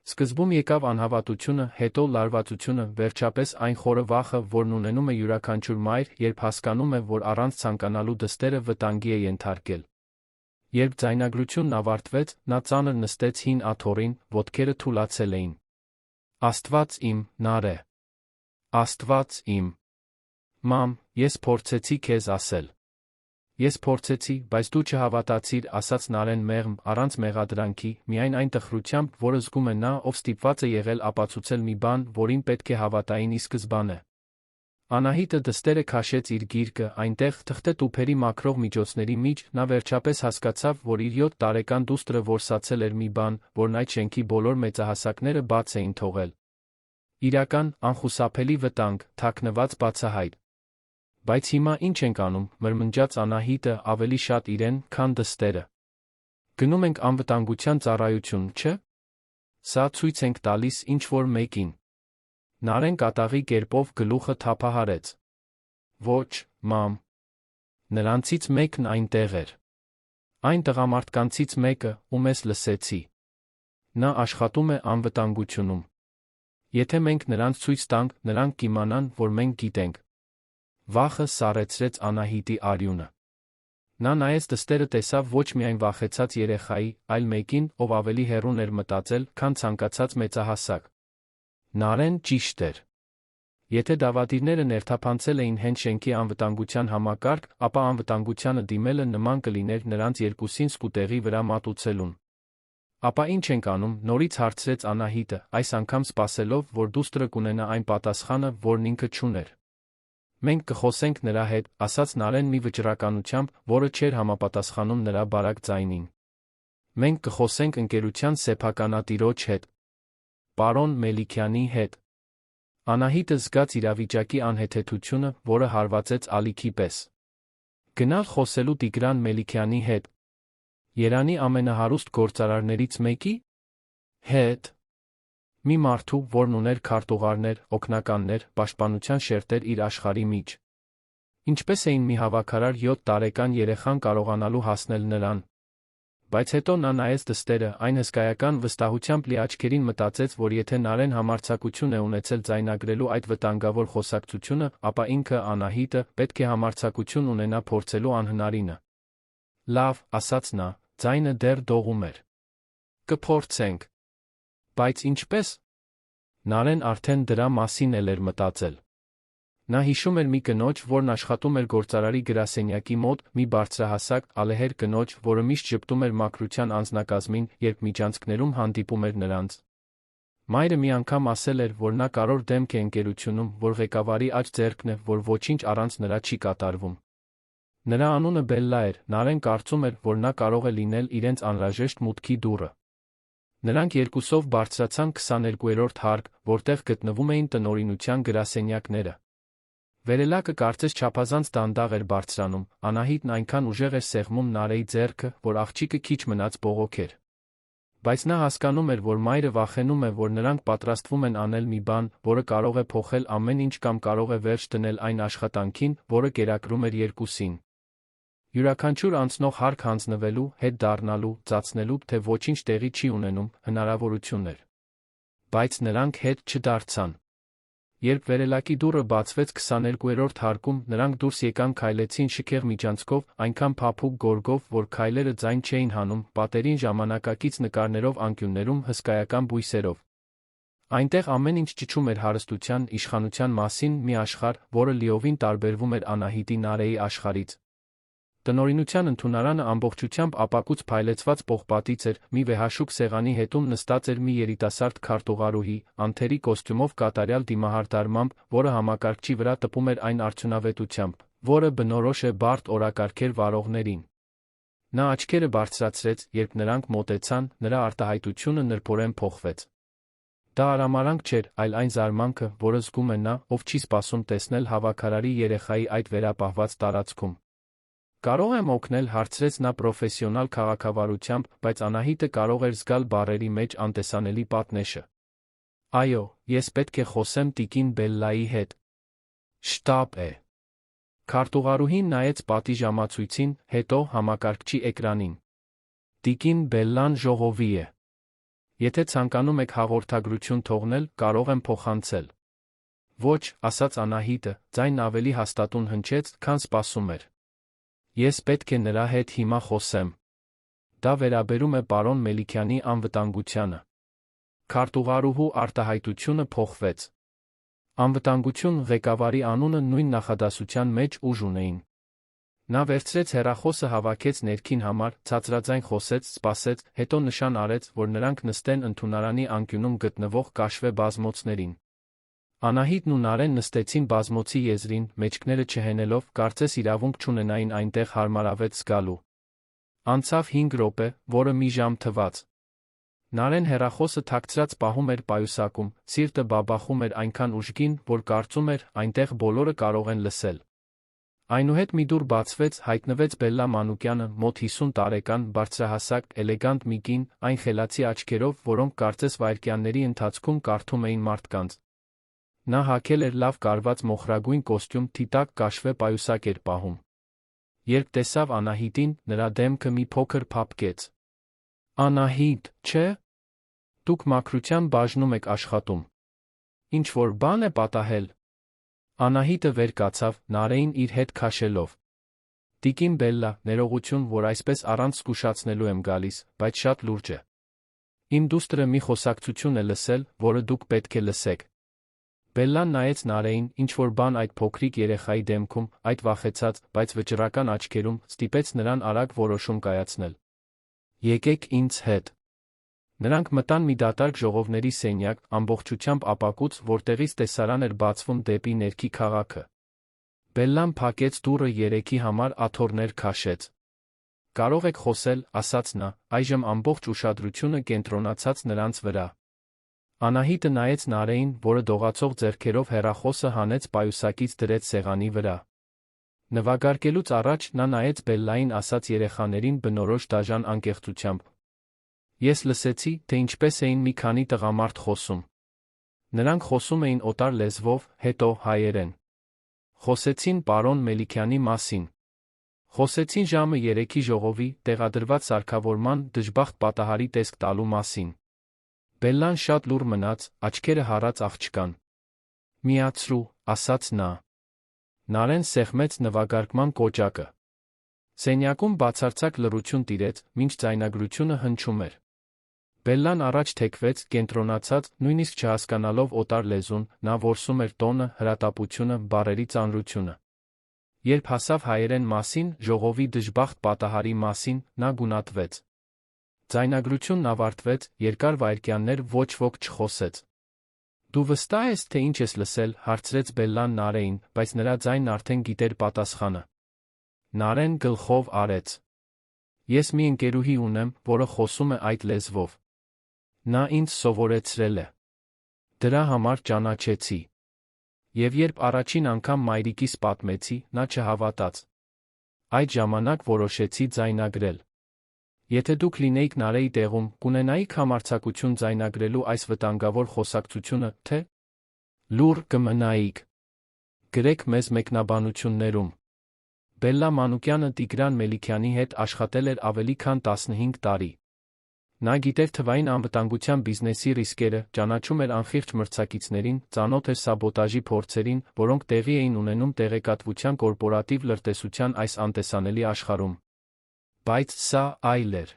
Սկզբում եկավ անհավատությունը, հետո լարվածությունը, վերջապես այն խորը վախը, որն ունենում է յուրաքանչյուր մայր, երբ հասկանում է, որ առանց ցանկանալու դստերը վտանգի է ենթարկել։ Երբ ձայնագրությունն ավարտվեց, նա ծանր նստեց հին աթոռին, ոտքերը թուլացել էին։ Աստված իմ, Նարէ։ Աստված իմ։ Մամ, ես փորձեցի քեզ ասել։ Ես փորձեցի, բայց դու չհավատացիր, ասաց Նարեն մեղմ, առանց մեղադրանքի, միայն այն տխրությամբ, որը զգում է նա, ով ստիպված է եղել ապացուցել մի բան, որին պետք է հավատային ի սկզբանե։ Անահիտը դստերը քաշեց իր գիրկը, այնտեղ, թղթե տուփերի մաքրող միջոցների մեջ, նա վերջապես հասկացավ, որ իր 7 տարեկան դուստրը որսացել էր մի բան, որն այդ շենքի բոլոր մեծահասակները բաց էին թողել։ Իրական, անխուսափելի վտանգ, թաքնված բացահայտ։ Բայց հիմա ինչ ենք անում, մրմնջաց Անահիտը, ավելի շատ իրեն, քան դստերը։ Գնում ենք անվտանգության ծառայություն, չէ՞։ Սա ցույց ենք տալիս ինչ-որ մեկին։ Նարեն կատաղի կերպով գլուխը թափահարեց։ Ոչ, մամ։ Նրանցից մեկն այնտեղ էր։ Այն տղամարդկանցից մեկը, ում ես լսեցի։ Նա աշխատում է անվտանգությունում։ Եթե մենք նրանց ցույց տանք, նրանք կիմանան, որ մենք գիտենք։ Վախը սառեցրեց Անահիտի արյունը։ Նա նայեց դստերը, տեսավ ոչ միայն վախեցած երեխայի, այլ մեկին, ով ավելի հեռուն էր մտածել, քան ցանկացած մեծահասակ։ Նարեն ճիշտ էր։ Եթե դավադիրները ներթափանցել էին հենց շենքի անվտանգության համակարգ, ապա անվտանգությանը դիմելը նման կլիներ նրանց երկուսին սկուտեղի վրա մատուցելուն։ Ապա ինչ ենք անում, նորից հարցրեց Անահիտը, այս անգամ սպասելով, որ դուստրը կունենա այն պատասխանը, որն ինքը չուներ։ Մենք կխոսենք նրա հետ, ասաց Նարեն մի վճռականությամբ, որը չէր համապատասխանում նրա բարակ ձայնին։ Մենք կխոսենք ընկերության սեփականատիրոջ հետ։ Պարոն Մելիքյանի հետ։ Անահիտը զգաց իրավիճակի անհեթեթությունը, որը հարվածեց ալիքի պես։ Գնալ խոսելու Տիգրան Մելիքյանի հետ։ Երանի ամենահարուստ գործարարներից մեկի հետ։ Մի մարդու, որն ուներ քարտուղարներ, օգնականներ, պաշտպանության շերտեր իր աշխարհի մեջ։ Ինչպես էին մի հավաքարար 7 տարեկան երեխան կարողանալու հասնել նրան։ Բայց հետո նա նայեց դստերը, այն հսկայական վստահությամբ լի աչքերին մտածեց, որ եթե Նարեն համարձակություն է ունեցել ձայնագրելու այդ վտանգավոր խոսակցությունը, ապա ինքը, Անահիտը, պետք է համարձակություն ունենա փորձելու անհնարինը։ Լավ, ասաց նա, ձայնը դեռ դողում էր։ Կփորձենք։ Բայց ինչպես։ Նարեն արդեն դրա մասին էր մտածել։ Նա հիշում էր մի կնոջ, որն աշխատում էր գործարարի գրասենյակի մոտ, մի բարձրահասակ, ալեհեր կնոջ, որը միշտ ժպտում էր մաքրության անձնակազմին, երբ միջանցքներում հանդիպում էր նրանց։ Մայրը մի անգամ ասել էր, որ նա կարևոր դեմք է ընկերությունում, որ ղեկավարի աջ ձեռքն է, որ ոչինչ առանց նրա չի կատարվում։ Նրա անունը Բելլա էր, Նարեն կարծում էր, որ նա կարող է լինել իրենց անհրաժեշտ մուտքի դուռը։ Նրանք երկուսով բարձրացան 22-րդ հարկ, որտեղ գտնվում էին տնօրինության գրասենյակները։ Վերելակը կարծես չափազանց դանդաղ էր բարձրանում, Անահիտն այնքան ուժեղ էր սեղմում Նարեի ձեռքը, որ աղջիկը քիչ մնաց բողոքեր։ Բայց նա հասկանում էր, որ մայրը վախենում է, որ նրանք պատրաստվում են անել մի բան, որը կարող է փոխել ամեն ինչ կամ կարող է վերջ դնել այն աշխատանքին, որը կերակրում էր երկուսին։ Յուրաքանչյուր անցնող հարկ հանձնվելու, հետ դառնալու, ծածնելու, թե ոչինչ տեղի չի ունենում, հնարավորություն էր։ Բայց նրանք հետ չդարձան։ Երբ վերելակի դուռը բացվեց 22-րդ հարկում, նրանք դուրս եկան, քայլեցին շքեղ միջանցքով, այնքան փափուկ գորգով, որ քայլերը ձայն չէին հանում, պատերին ժամանակակից նկարներով անկյուններում հսկայական բույսերով։ Այնտեղ ամեն ինչ ճիչում էր հարստության, իշխանության մասին, մի աշխարհ, որը լիովին տարբերվում էր Անահիտի Նարեի աշխարհից։ Տնօրինության ընդունարանը ամբողջությամբ ապակուց փայլեցված պողպատից էր, մի վեհաշուկ սեղանի հետում նստած էր մի երիտասարդ քարտուղարուհի, անթերի կոստյումով կատարյալ դիմահարդարմամբ, որը համակարգչի վրա տպում էր այն արդյունավետությամբ, որը բնորոշ է բարդ օրակարգեր վարողներին։ Նա աչքերը բարձրացրեց, երբ նրանք մոտեցան, նրա արտահայտությունը նրբորեն փոխվեց։ Դա արամարանք չէր, այլ այն զարմանքը, որը զգում է նա, ով չի սպասում տեսնել հավաքարարի երեխայի այդ վերապահված տարածքում։ Կարող եմ օգնել, հարցրեց նա պրոֆեսիոնալ քաղաքավարությամբ, բայց Անահիտը կարող էր զգալ բառերի մեջ անտեսանելի պատնեշը։ Այո, ես պետք է խոսեմ տիկին Բելլայի հետ։ Շտապ է։ Քարտուղարուհին նայեց պատի ժամացույցին, հետո համակարգչի էկրանին։ Տիկին Բելլան ժողովի է։ Եթե ցանկանում եք հաղորդագրություն թողնել, կարող եմ փոխանցել։ Ոչ, ասաց Անահիտը, ձայնն ավելի հաստատուն հնչեց, քան սպասում էր։ Ես պետք է նրա հետ հիմա խոսեմ։ Դա վերաբերում է պարոն Մելիքյանի անվտանգությանը։ Քարտուղարուհու արտահայտությունը փոխվեց։ Անվտանգություն ղեկավարի անունը նույն նախադասության մեջ ուժ ունեին։ Նա վերցրեց հեռախոսը, հավաքեց ներքին համար, ցածրաձայն խոսեց, սպասեց, հետո նշան արեց, որ նրանք նստեն ընդունարանի անկյունում գտնվող կաշվե բազմոցներին։ Անահիտն ու Նարեն նստեցին բազմոցի եզրին, մեջքները չհենելով, կարծես իրավունք չունենային այնտեղ հարմարավետ զգալու։ Անցավ 5 րոպե, որը մի ժամ թվաց։ Նարեն հեռախոսը թաքցրած պահում էր պայուսակում, սիրտը բաբախում էր այնքան ուժգին, որ կարծում էր, այնտեղ բոլորը կարող են լսել։ Այնուհետ մի դուռ բացվեց, հայտնվեց Բելլա Մանուկյանը, մոտ 50 տարեկան, բարձրահասակ, էլեգանտ մի կին, այն խելացի աչքերով, որոնք կարծես վայրկյանների ընթացքում կարդում էին մարդկանց։ Նա հագել էր լավ կարված մոխրագույն կոստյում, թիտակ կաշվե պայուսակ էր պահում։ Երբ տեսավ Անահիտին, նրա դեմքը մի փոքր փափկեց։ Անահիտ, չէ՞։ Դուք մաքրության բաժնում եք աշխատում։ Ինչ-որ բան է պատահել։ Անահիտը վեր կացավ, Նարեին իր հետ քաշելով։ Տիկին Բելլա, ներողություն, որ այսպես առանց զգուշացնելու եմ գալիս, բայց շատ լուրջ է։ Իմ դուստրը մի խոսակցություն է լսել, որը դուք պետք է լսեք։ Բելլան նայեց Նարեին, ինչ-որ բան այդ փոքրիկ երեխայի դեմքում, այդ վախեցած, բայց վճռական աչքերում, ստիպեց նրան արագ որոշում կայացնել։ Եկեք ինձ հետ։ Նրանք մտան մի դատարկ ժողովների սենյակ, ամբողջությամբ ապակուց, որտեղից տեսարան էր բացվում դեպի ներքի քաղաքը։ Բելլան փակեց դուռը, երեքի համար աթոռներ քաշեց։ Կարող եք խոսել, ասաց նա, այժմ ամբողջ ուշադրությունը կենտրոնացած նրանց վրա։ Անահիտը նայեց Նարեին, որը դողացող ձեռքերով հեռախոսը հանեց պայուսակից դրեց սեղանի վրա։ Նվագարկելուց առաջ նա նայեց Բելլային, ասաց երեխաներին բնորոշ դաժան անկեղծությամբ. Ես լսեցի, թե ինչպես էին մի քանի տղամարդ խոսում։ Նրանք խոսում էին օտար լեզվով, հետո հայերեն։ Խոսեցին պարոն Մելիքյանի մասին։ Խոսեցին ժամը 3-ի ժողովի, տեղադրված սարքավորման դժբախտ պատահարի տեսք տալու մասին։ Բելլան շատ լուռ մնաց, աչքերը հառած աղջկան։ Միացրու, ասաց նա։ Նարեն սեղմեց նվագարկման կոճակը։ Սենյակում բացարձակ լռություն տիրեց, մինչ ձայնագրությունը հնչում էր։ Բելլան առաջ թեքվեց, կենտրոնացած, նույնիսկ չհասկանալով օտար լեզուն, նա որսում էր տոնը, հրատապությունը, բառերի ծանրությունը։ Երբ հասավ հայերեն մասին, ժողովի դժբախտ պատահարի մասին, նա գունատվեց։ Ձայնագրությունն ավարտվեց, երկար վայրկյաններ ոչ ոք չխոսեց։ Դու վստահ ես, թե ինչ ես լսել, հարցրեց Բելլան Նարեին, բայց նրա ձայնն արդեն գիտեր պատասխանը։ Նարեն գլխով արեց։ Ես մի ընկերուհի ունեմ, որը խոսում է այդ լեզվով։ Նա ինձ սովորեցրել է։ Դրա համար ճանաչեցի։ Եվ երբ առաջին անգամ մայրիկիս պատմեցի, նա չհավատաց։ Այդ ժամանակ որոշեցի ձայնագրել։ Եթե դուք լինեիք Նարեի տեղում, կունենայիք համարձակություն ձայնագրելու այս վտանգավոր խոսակցությունը, թե՞ լուռ կմնայիք։ Գրեք մեզ մեկնաբանություններում։ Բելլա Մանուկյանը Տիգրան Մելիքյանի հետ աշխատել էր ավելի քան 15 տարի։ Նա գիտեր թվային անվտանգության բիզնեսի ռիսկերը, ճանաչում էր անխիղճ մրցակիցներին, ծանոթ էր սաբոտաժի փորձերին, որոնք տեղի էին ունենում տեղեկատվության կորպորատիվ լրտեսության այս անտեսանելի աշխարհում։ Բայց սա այլ էր։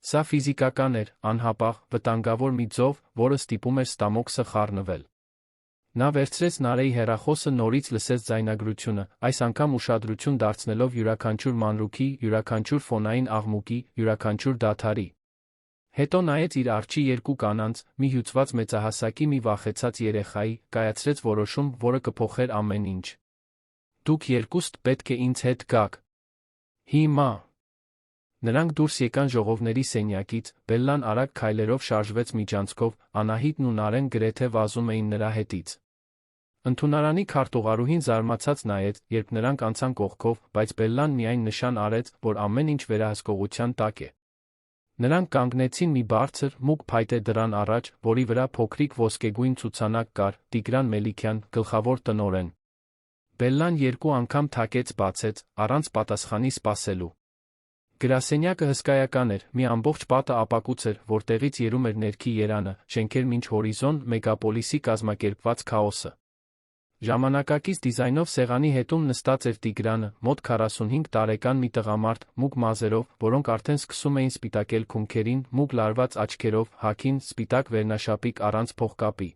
Սա ֆիզիկական էր, անհապաղ, վտանգավոր մի ձով, որը ստիպում էր ստամոքսը խառնվել։ Նա վերցրեց Նարեի հեռախոսը, նորից լսեց ձայնագրությունը, այս անգամ ուշադրություն դարձնելով յուրաքանչյուր մանրուքի, յուրաքանչյուր ֆոնային աղմուկի, յուրաքանչյուր դադարի։ Հետո նայեց իր առջի երկու կանանց, մի հյուծված մեծահասակի, մի վախեցած երեխայի, կայացրեց որոշում, որը կփոխեր ամեն ինչ։ Դուք երկուստ պետք է ինձ հետ գաք։ Հիմա։ Նրանք դուրս եկան ժողովների սենյակից, Բելլան արագ քայլերով շարժվեց միջանցքով, Անահիտն ու Նարեն գրեթե վազում էին նրա հետից։ Ընդունարանի քարտուղարուհին զարմացած նայեց, երբ նրանք անցան կողքով, բայց Բելլան միայն նշան արեց, որ ամեն ինչ վերահսկողության տակ է։ Նրանք կանգնեցին մի բարձր, մուգ փայտե դռան առաջ, որի վրա փոքրիկ ոսկեգույն ցուցանակ կար, Տիգրան Մելիքյան, գլխավոր տնօրեն։ Բելլան երկու անգամ թակեց, բացեց, առանց պատասխանի սպասելու։ Գրասենյակը հսկայական էր, մի ամբողջ պատը ապակուց էր, որտեղից երում էր ներքի երանը, շենքեր մինչ հորիզոն, մեգապոլիսի կազմակերպված քաոսը։ Ժամանակակից դիզայնով սեղանի հետում նստած էր Տիգրանը, մոտ 45 տարեկան մի տղամարդ, մուգ մազերով, որոնք արդեն սկսում էին սպիտակել քունքերին, մուգ լարված աչքերով, հագին, սպիտակ վերնաշապիկ առանց փողկապի։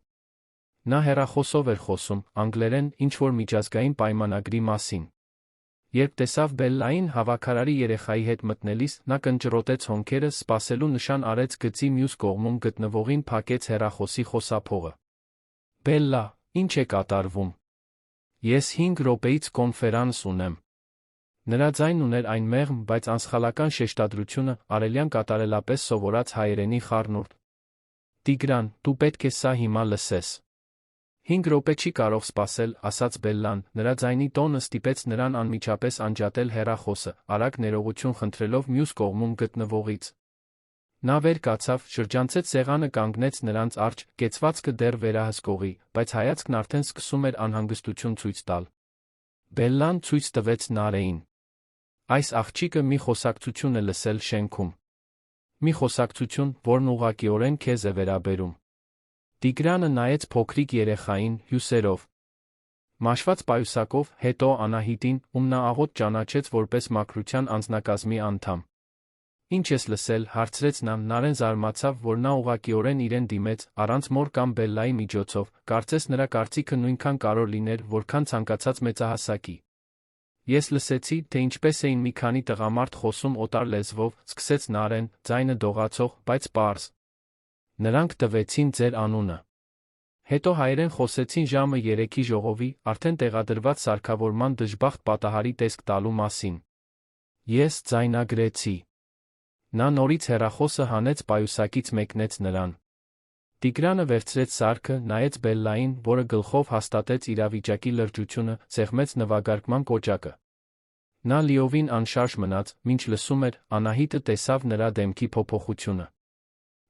Նա հեռախոսով էր խոսում, անգլերեն, ինչ-որ միջազգային պայմանագրի մասին։ Երբ տեսավ Բելլային հավաքարարի երեխայի հետ մտնելիս, նա կնճռոտեց հոնքերը, սպասելու նշան արեց գծի մյուս կողմում գտնվողին փակեց հեռախոսի խոսափողը։ Բելլա, ինչ է կատարվում։ Ես 5 րոպեից կոնֆերանս ունեմ։ Նրա ձայնն ուներ այն մեղմ, բայց անսխալական շեշտադրությունը, արելյան կատարելապես սովորած հայերենի խառնուրդ։ Տիգրան, դու պետք է սա հիմա լսես։ 5 րոպե չի կարող սպասել, ասաց Բելլան, նրա ձայնի տոնը ստիպեց նրան անմիջապես անջատել հեռախոսը, արագ ներողություն խնդրելով մյուս կողմում գտնվողից։ Նա վեր կացավ, շրջանցեց սեղանը, կանգնեց նրանց առջ, կեցվածքը դեռ վերահսկողի, բայց հայացքն արդեն սկսում էր անհանգստություն ցույց տալ։ Բելլան ցույց տվեց Նարեին։ Այս աղջիկը մի խոսակցություն է լսել շենքում։ Մի խոսակցություն, որն ուղղակիորեն քեզ է վերաբերում։ Տիգրանը նայեց փոքրիկ երեխային, հյուսերով։ Մաշված պայուսակով, հետո Անահիտին, ում նա աղոտ ճանաչեց որպես մաքրության անձնակազմի անդամ։ Ինչ ես լսել, հարցրեց նա, Նարեն զարմացավ, որ նա ուղղակիորեն իրեն դիմեց, առանց մոր կամ Բելլայի միջոցով, կարծես նրա կարծիքը նույնքան կարևոր լիներ, որքան ցանկացած մեծահասակի։ Ես լսեցի, թե ինչպես էին մի քանի տղամարդ խոսում օտար լեզվով, սկսեց Նարեն, ձայնը դողացող, բայց պարզ։ Նրանք տվեցին ձեր անունը։ Հետո հայերեն խոսեցին ժամը 3-ի ժողովի, արդեն տեղադրված սարքավորման դժբախտ պատահարի տեսք տալու մասին։ Ես ձայնագրեցի։ Նա նորից հեռախոսը հանեց պայուսակից մեկնեց նրան։ Տիգրանը վերցրեց սարքը, նայեց Բելլային, որը գլխով հաստատեց իրավիճակի լրջությունը, սեղմեց նվագարկման կոճակը։ Նա լիովին անշարժ մնաց, մինչ լսում էր, Անահիտը տեսավ նրա դեմքի փոփոխությունը։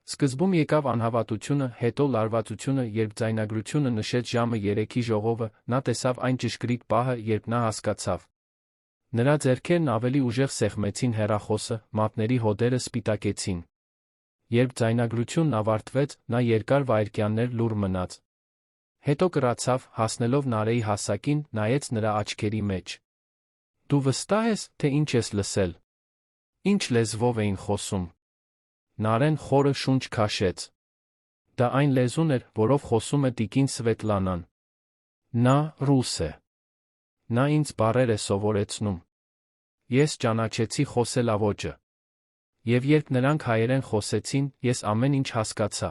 Սկզբում եկավ անհավատությունը, հետո լարվածությունը, երբ ձայնագրությունը նշեց ժամը 3-ի ժողովը, նա տեսավ այն ճշգրիտ պահը, երբ նա հասկացավ։ Նրա ձեռքերն ավելի ուժեղ սեղմեցին հեռախոսը, մատների հոդերը սպիտակեցին։ Երբ ձայնագրությունն ավարտվեց, նա երկար վայրկյաններ լուռ մնաց։ Հետո կրացավ, հասնելով Նարեի հասակին, նայեց նրա աչքերի մեջ։ Դու վստահ ես, թե ինչ ես լսել։ Ինչ լեզվով էին խոսում։ Նարեն խորը շունչ քաշեց։ Դա այն լեզուն էր, որով խոսում է տիկին Սվետլանան։ Նա ռուս է։ Նա ինձ բառեր է սովորեցնում։ Ես ճանաչեցի խոսելաոճը։ Եվ երբ նրանք հայերեն խոսեցին, ես ամեն ինչ հասկացա։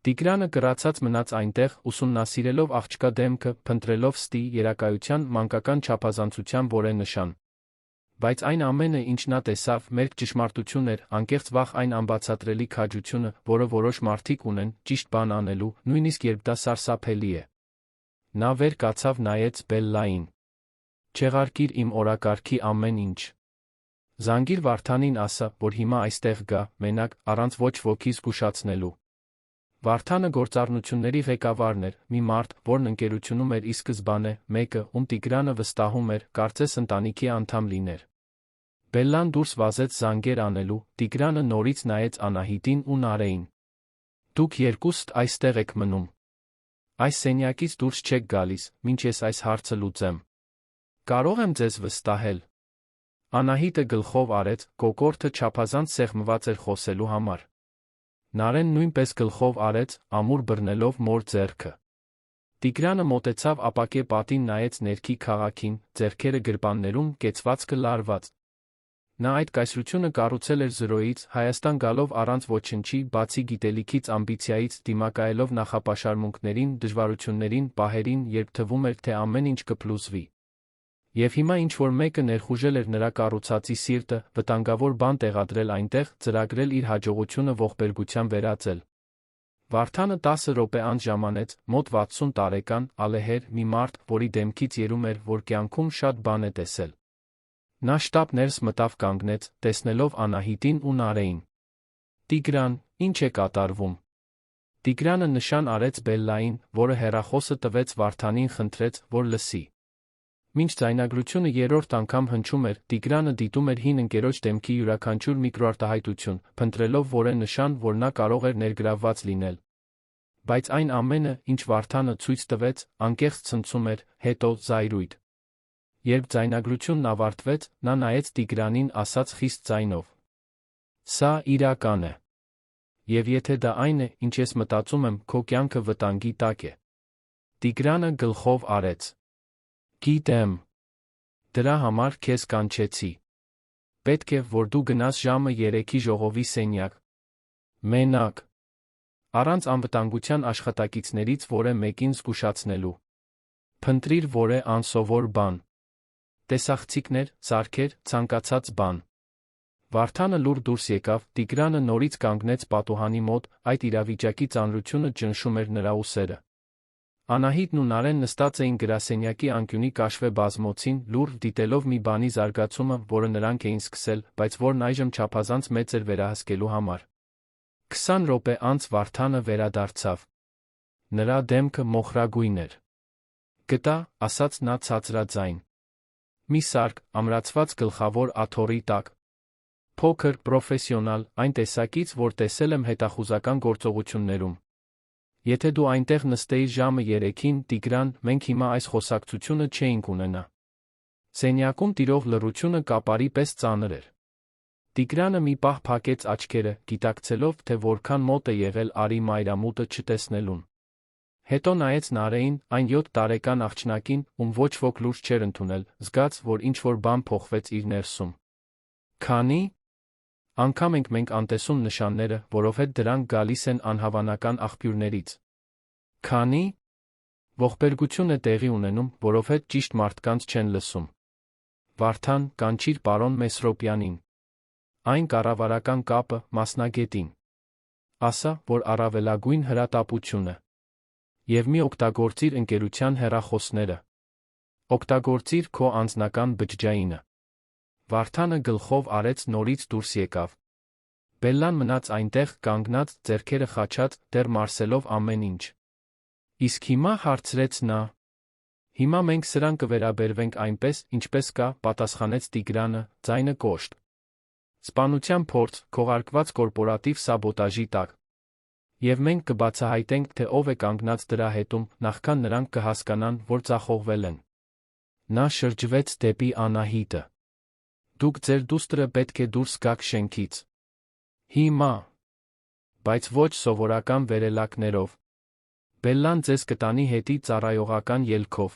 Տիգրանը կրացած մնաց այնտեղ, ուսումնասիրելով աղջկա դեմքը, փնտրելով ստի երակայության մանկական չափազանցության որենշան։ Բայց այն ամենը, ինչ նա տեսավ, մերկ ճշմարտություն էր, անկեղծ վախ, այն անբացատրելի քաջությունը, որը որոշ մարդիկ ունեն, ճիշտ բան անելու, նույնիսկ երբ դա սարսափելի է։ Նա վեր կացավ, նայեց Բելլային։ Չեղարկիր իմ օրակարգի ամեն ինչ։ Զանգիր Վարդանին, ասա, որ հիմա այստեղ գա, մենակ, առանց ոչ ոքի զգուշացնելու։ Վարդանը գործառնությունների ղեկավարն էր, մի մարդ, որն ընկերությունում էր ի սկզբանե, մեկը, ում Տիգրանը վստահում էր, կարծես ընտանիքի անդամ լիներ։ Բելլան դուրս վազեց զանգեր անելու, Տիգրանը նորից նայեց Անահիտին ու Նարեին։ Դուք երկուստ այստեղ եք մնում։ Այս սենյակից դուրս չեք գալիս, մինչ ես այս հարցը լուծեմ։ Կարող եմ ձեզ վստահել։ Անահիտը գլխով արեց, կոկորդը չափազանց սեղմված էր խոսելու համար։ Նարեն նույնպես գլխով արեց, ամուր բռնելով մոր ձեռքը։ Տիգրանը մոտեցավ ապակե պատին, նայեց ներքի քաղաքին, ձեռքերը գրպաններում, կեցվածքը լարված։ Նա այդ կայսրությունը կառուցել էր զրոյից, Հայաստան գալով առանց ոչնչի, բացի գիտելիքից, ամբիցիայից, դիմակայելով նախապաշարմունքներին, դժվարություններին, պահերին, երբ թվում էր, թե ամեն ինչ կփլուզվի։ Եվ հիմա ինչ-որ մեկը ներխուժել էր նրա կառուցածի սիրտը, վտանգավոր բան տեղադրել այնտեղ, ծրագրել իր հաջողությունը ողբերգության վերածել։ Վարդանը 10 րոպե անց ժամանեց, մոտ 60 տարեկան, ալեհեր, մի մարդ, որի դեմքից երում էր, որ կյանքում շատ բան է տեսել։ Նա շտապ ներս մտավ, կանգնեց, տեսնելով Անահիտին ու Նարեին։ Տիգրան, ինչ է կատարվում։ Տիգրանը նշան արեց Բելլային, որը հեռախոսը տվեց Վարդանին, խնդրեց, որ լսի։ Մինչ ձայնագրությունը երրորդ անգամ հնչում էր, Տիգրանը դիտում էր հին ընկերոջ դեմքի յուրաքանչյուր միկրոարտահայտություն, փնտրելով որևէ նշան, որ նա կարող էր ներգրավված լինել։ Բայց այն ամենը, ինչ Վարդանը ցույց տվեց, անկեղծ ցնցում էր, հետո զայրույթ։ Երբ ձայնագրությունն ավարտվեց, նա նայեց Տիգրանին, ասաց խիստ ձայնով. «Սա իրական է։ Եվ եթե դա այն է, ինչ ես մտածում եմ, քո կյանքը վտանգի տակ է»։ Տիգրանը գլխով արեց. «Գիտեմ։ Դրա համար քեզ կանչեցի։ Պետք է, որ դու գնաս ժամը 3-ի ժողովի սենյակ։ Մենակ։ Առանց անվտանգության աշխատակիցներից որևէ մեկին զգուշացնելու։ Փնտրիր որևէ անսովոր բան։ Տեսախցիկներ, սարքեր, ցանկացած բան»։ Վարդանը լուր դուրս եկավ, Տիգրանը նորից կանգնեց պատուհանի մոտ, այդ իրավիճակի ծանրությունը ճնշում էր նրա ուսերը։ Անահիտն ու Նարեն նստած էին գրասենյակի անկյունի կաշվե բազմոցին, լուր դիտելով մի բանի զարգացումը, որը նրանք էին սկսել, բայց որն այժմ չափազանց մեծ էր վերահսկելու համար։ 20 րոպե անց Վարդանը վերադարձավ։ Նրա դեմքը մոխրագույն էր։ «Գտա», ասաց նա ցածրաձայն։ «Մի սարք, ամրացված գլխավոր աթոռի տակ։ Փոքր, պրոֆեսիոնալ, այն տեսակից, որ տեսել եմ հետախուզական գործողություններում։ Եթե դու այնտեղ նստեիր ժամը 3-ին, Տիգրան, մենք հիմա այս խոսակցությունը չէինք ունենա»։ Սենյակում տիրող լռությունը կապարի պես ծանր էր։ Տիգրանը մի պահ փակեց աչքերը, գիտակցելով, թե որքան մոտ է եղել Արի մայրամուտը չտեսնելուն։ Հետո նայեց Նարեին, այն 7 տարեկան աղջնակին, ում ոչ ոք լուրջ չէր ընդունել, զգաց, որ ինչ-որ բան փոխվեց իր ներսում։ «Քանի՞։ Անգամ ենք մենք անտեսում նշանները, որովհետև դրանք գալիս են անհավանական աղբյուրներից։ Քանի՞։ Ողբերգություն է տեղի ունենում, որովհետև ճիշտ մարդկանց չեն լսում։ Վարդան, կանչիր պարոն Մեսրոպյանին։ Այն կառավարական կապը, մասնագետին։ Ասա, որ առավելագույն հրատապությունը։ Եվ մի օգտագործիր ընկերության հեռախոսները։ Օգտագործիր քո անձնական բջջայինը»։ Վարդանը գլխով արեց, նորից դուրս եկավ։ Բելլան մնաց այնտեղ, կանգնած, ձեռքերը խաչած, դեռ մարսելով ամեն ինչ։ «Իսկ հիմա», հարցրեց նա։ «Հիմա մենք սրան կվերաբերվենք այնպես, ինչպես կա», պատասխանեց Տիգրանը, ձայնը կոշտ։ «Սպանության փորձ, քողարկված կորպորատիվ սաբոտաժի տակ։ Եվ մենք կբացահայտենք, թե ով է կանգնած դրա հետում, նախքան նրանք կհասկանան, որ ձախողվել են»։ Նա շրջվեց դեպի Անահիտը։ «Դուք ձեր դուստրը պետք է դուրս գաք շենքից։ Հիմա։ Բայց ոչ սովորական վերելակներով։ Բելլան ձեզ կտանի հետի ծառայողական ելքով։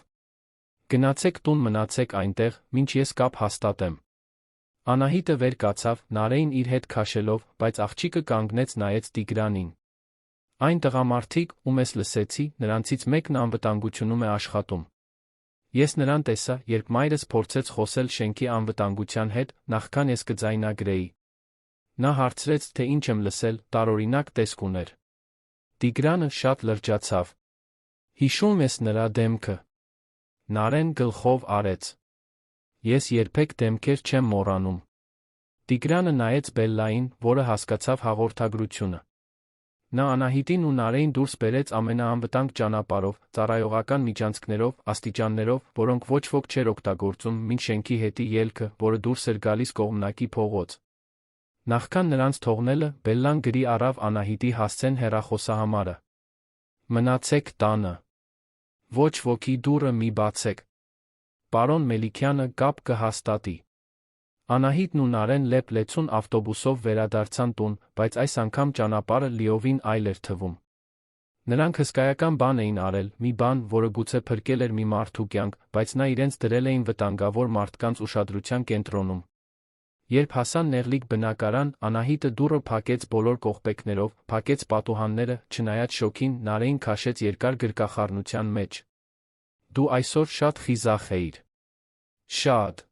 Գնացեք տուն, մնացեք այնտեղ, մինչ ես կապ հաստատեմ»։ Անահիտը վեր կացավ, Նարեին իր հետ քաշելով, բայց աղջիկը կանգնեց, նայեց Տիգրանին։ «Այն տղամարդիկ, ում ես լսեցի, նրանցից մեկն անվտանգությունում է աշխատում։ Ես նրան տեսա, երբ մայրս փորձեց խոսել շենքի անվտանգության հետ, նախքան ես կձայնագրեի»։ Նա հարցրեց, թե ինչ եմ լսել, տարօրինակ տեսք ուներ։ Տիգրանը շատ լրջացավ։ «Հիշում ես նրա դեմքը»։ Նարեն գլխով արեց։ «Ես երբեք դեմքեր չեմ մոռանում»։ Տիգրանը նայեց Բելլային, որը հասկացավ հաղորդագրությունը։ Նա Անահիտին ու Նարեին դուրս բերեց ամենաանվտանգ ճանապարհով, ծառայողական միջանցքներով, աստիճաններով, որոնք ոչ ոք չէր օգտագործում, մինչ շենքի հետի ելքը, որը դուրս էր գալիս կողմնակի փողոց։ Նախքան նրանց թողնելը, Բելլան գրի առավ Անահիտի հասցեն հեռախոսահամարը։ «Մնացեք տանը։ Ոչ ոքի դուռը մի բացեք։ Պարոն Մելիքյանը կապ կհաստատի»։ Անահիտն ու Նարեն լեփ-լեցուն ավտոբուսով վերադարձան տուն, բայց այս անգամ ճանապարհը լիովին այլ էր թվում։ Նրանք հսկայական բան էին արել, մի բան, որը գուցե փրկել էր մի մարդու կյանք, բայց նա իրենց դրել էին վտանգավոր մարդկանց ուշադրության կենտրոնում։ Երբ հասան նեղլիկ բնակարան, Անահիտը դուռը փակեց բոլոր կողպեքներով, փակեց պատուհանները, չնայած շոքին, Նարեին քաշեց երկար գրկախառնության մեջ։ «Դու այսօր շատ խիզախ էիր։ Շատ։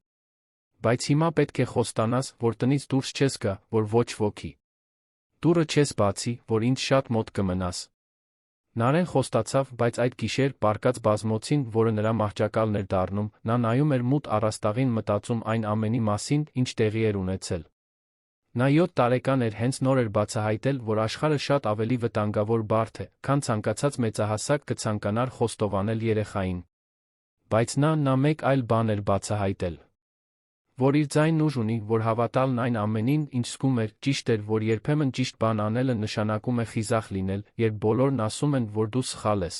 Բայց հիմա պետք է խոստանաս, որ տնից դուրս չես գա, որ ոչ ոքի դուռը չես բացի, որ ինձ շատ մոտ կմնաս»։ Նարեն խոստացավ, բայց այդ գիշեր, պառկած բազմոցին, որը նրա մահճակալն էր դառնում, նա նայում էր մութ առաստաղին, մտածում այն ամենի մասին, ինչ տեղի էր ունեցել։ Նա 7 տարեկան էր, հենց նոր էր բացահայտել, որ աշխարհը շատ ավելի վտանգավոր բարդ է, քան ցանկացած մեծահասակ կցանկանար խոստովանել երեխային։ Բայց նա մեկ այլ բան էր բացահայտել. որ իր ձայնն ուժ ունի, որ հավատալն այն ամենին, ինչ զգում էր, ճիշտ էր, որ երբեմն ճիշտ բան անելը նշանակում է խիզախ լինել, երբ բոլորն ասում են, որ դու սխալ ես։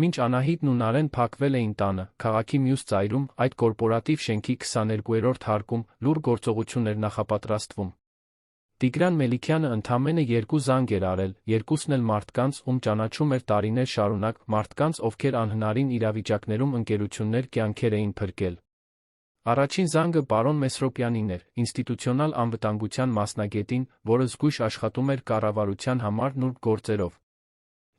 Մինչ Անահիտն ու Նարեն փակվել էին տանը, քաղաքի մյուս ծայրում, այդ կորպորատիվ շենքի 22-րդ հարկում, լուռ գործողություն էր նախապատրաստվում։ Տիգրան Մելիքյանը ընդամենը 2 զանգ էր արել, երկուսն էլ մարդկանց, ում ճանաչում էր տարիներ շարունակ, մարդկանց, ովքեր անհնարին իրավիճակներում ընկերություններ կյանքեր էին փրկել։ Առաջին զանգը պարոն Մեսրոպյանին էր, ինստիտուցիոնալ անվտանգության մասնագետին, որը զգույշ աշխատում էր կառավարության համար նուրբ գործերով։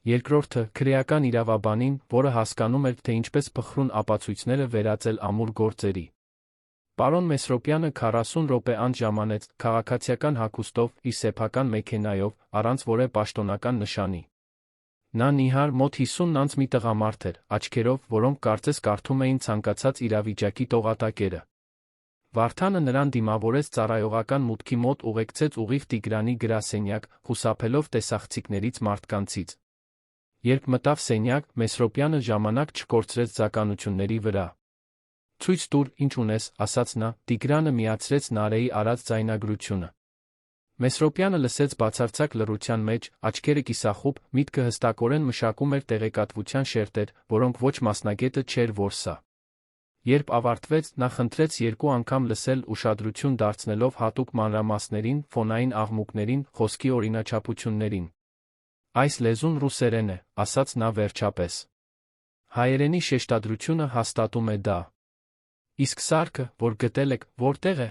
Երկրորդը քրեական իրավաբանին, որը հասկանում էր, թե ինչպես փխրուն ապացույցները վերածել ամուր գործերի։ Պարոն Մեսրոպյանը 40 րոպե անց ժամանեց, քաղաքացիական հագուստով, իր սեփական մեքենայով, առանց որևէ պաշտոնական նշանի։ Նա նիհար մոտ 50 անց մի տղամարդ էր, աչքերով, որոնք կարծես կարդում էին ցանկացած իրավիճակի տողատակերը։ Վարդանը նրան դիմավորեց ծառայողական մուտքի մոտ, ուղեկցեց ուղիղ Տիգրանի գրասենյակ, խուսափելով տեսախցիկներից մարդկանցից։ Երբ մտավ սենյակ, Մեսրոպյանը ժամանակ չկորցրեց ձականությունների վրա։ «Ցույց տուր, ինչ ունես», ասաց նա, Տիգրանը միացրեց Նարեի արած ձայնագրությունը։ Մեսրոպյանը լսեց բացարձակ լռության մեջ, աչքերը կիսախուբ, միտքը հստակորեն մշակում էր տեղեկատվության շերտեր, որոնք ոչ մասնագետը չէր որ սա։ Երբ ավարտվեց, նա խնդրեց 2 անգամ լսել, ուշադրություն դարձնելով հատուկ մանրամասներին, ֆոնային աղմուկներին, խոսքի օրինաչափություններին։ «Այս լեզուն ռուսերեն է», ասաց նա վերջապես։ «Հայերենի շեշտադրությունը հաստատում է դա։ Իսկ սարքը, որ գտել եք, որտեղ է»։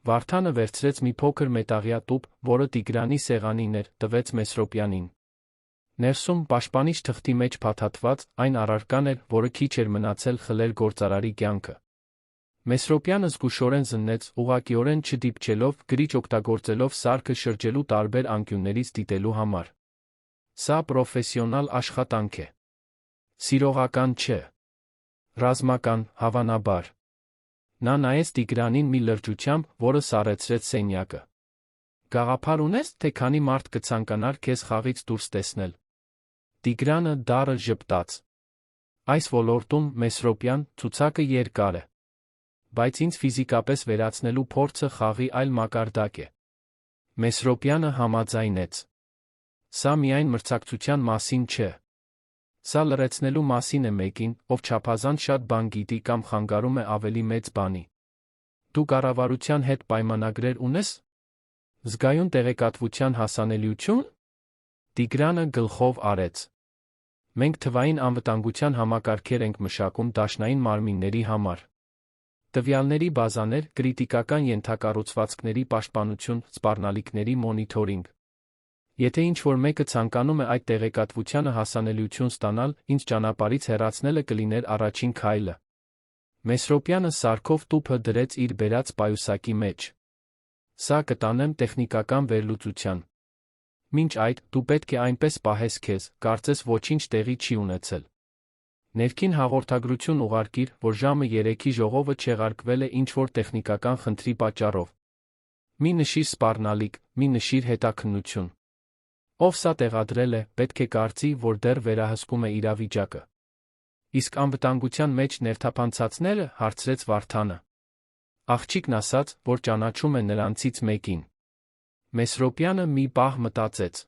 Վարդանը վերցրեց մի փոքր մետաղյա տուփ, որը Տիգրանի սեղանին էր, տվեց Մեսրոպյանին։ Ներսում, պաշտպանիչ թղթի մեջ փաթաթված, այն առարկան էր, որը քիչ էր մնացել խլել գործարարի կյանքը։ Մեսրոպյանը զգուշորեն զննեց, ուղղակիորեն չդիպչելով, գրիչ օգտագործելով սարքը շրջելու տարբեր անկյուններից դիտելու համար։ Սա պրոֆեսիոնալ աշխատանք է։ Սիրողական չէ։ Ռազմական, հավանաբար։ Նա նայեց Տիգրանին մի լրջությամբ, որը սառեցրեց սենյակը։ «Գաղափար ունես, թե քանի մարդ կցանկանար քեզ խաղից դուրս տեսնել»։ Տիգրանը դառը ժպտաց։ «Այս ոլորտում, Մեսրոպյան, ցուցակը երկար է։ Բայց ինձ ֆիզիկապես վերացնելու փորձը խաղի այլ մակարդակ է»։ Մեսրոպյանը համաձայնեց։ «Սա միայն մրցակցության մասին չէ։ Սա լրացնելու մասին է մեկին, ով չափազանց շատ բան գիտի կամ խանգարում է ավելի մեծ բանի։ Դու կառավարության հետ պայմանագրեր ունես։ Զգայուն տեղեկատվության հասանելիություն»։ Տիգրանը գլխով արեց։ «Մենք թվային անվտանգության համակարգեր ենք մշակում դաշնային մարմինների համար։ Տվյալների բազաներ, կրիտիկական ենթակառուցվածքների պաշտպանություն, սպառնալիքների մոնիթորինգ։ Եթե ինչ-որ մեկը ցանկանում է այդ տեղեկատվությանը հասանելիություն ստանալ, ինձ ճանապարհից հեռացնելը կլիներ առաջին քայլը»։ Մեսրոպյանը սարքով տուփը դրեց իր բերած պայուսակի մեջ։ «Սա կտանեմ տեխնիկական վերլուծության։ Մինչ այդ, դու պետք է այնպես պահես քեզ, կարծես ոչինչ տեղի չի ունեցել։ Ներքին հաղորդագրություն ուղարկիր, որ ժամը 3-ի ժողովը չեղարկվել է ինչ-որ տեխնիկական խնդրի պատճառով։ Մի նշիր սպառնալիք, մի նշիր հետաքննություն։ Ով սա տեղադրել է, պետք է կարծի, որ դեռ վերահսկում է իրավիճակը»։ «Իսկ անվտանգության մեջ ներթափանցածները», հարցրեց Վարդանը։ Աղջիկն ասաց, որ ճանաչում է նրանցից մեկին։ Մեսրոպյանը մի պահ մտածեց։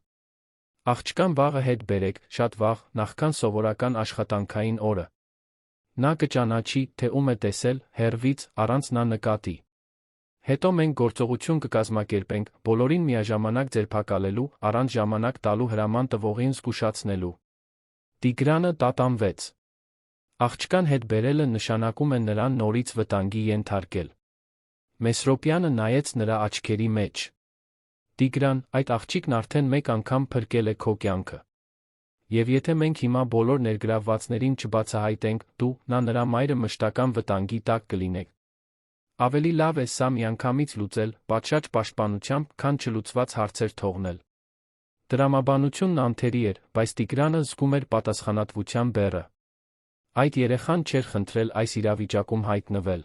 «Աղջկան վաղը հետ բերեք, շատ վաղ, նախքան սովորական աշխատանքային օրը։ Նա կճանաչի, թե ում է տեսել, հեռվից, առանց նա նկատի։ Հետո մենք գործողություն կկազմակերպենք, բոլորին միաժամանակ ձերբակալելու, առանց ժամանակ տալու հրաման տվողին զգուշացնելու»։ Տիգրանը տատանվեց։ Աղջկան հետ բերելը նշանակում է նրան նորից վտանգի ենթարկել։ Մեսրոպյանը նայեց նրա աչքերի մեջ։ «Տիգրան, այդ աղջիկն արդեն մեկ անգամ փրկել է քո կյանքը։ Եվ եթե մենք հիմա բոլոր ներգրավվածներին չբացահայտենք, դու, նա նրա մայրը մշտական վտանգի տակ կլինեք։ Ավելի լավ է սա միանգամից լուծել, պատշաճ պաշտպանությամբ, քան չլուծված հարցեր թողնել»։ Տրամաբանությունն անթերի էր, բայց Տիգրանը զգում էր պատասխանատվության բեռը։ Այդ երեխան չէր խնդրել այս իրավիճակում հայտնվել։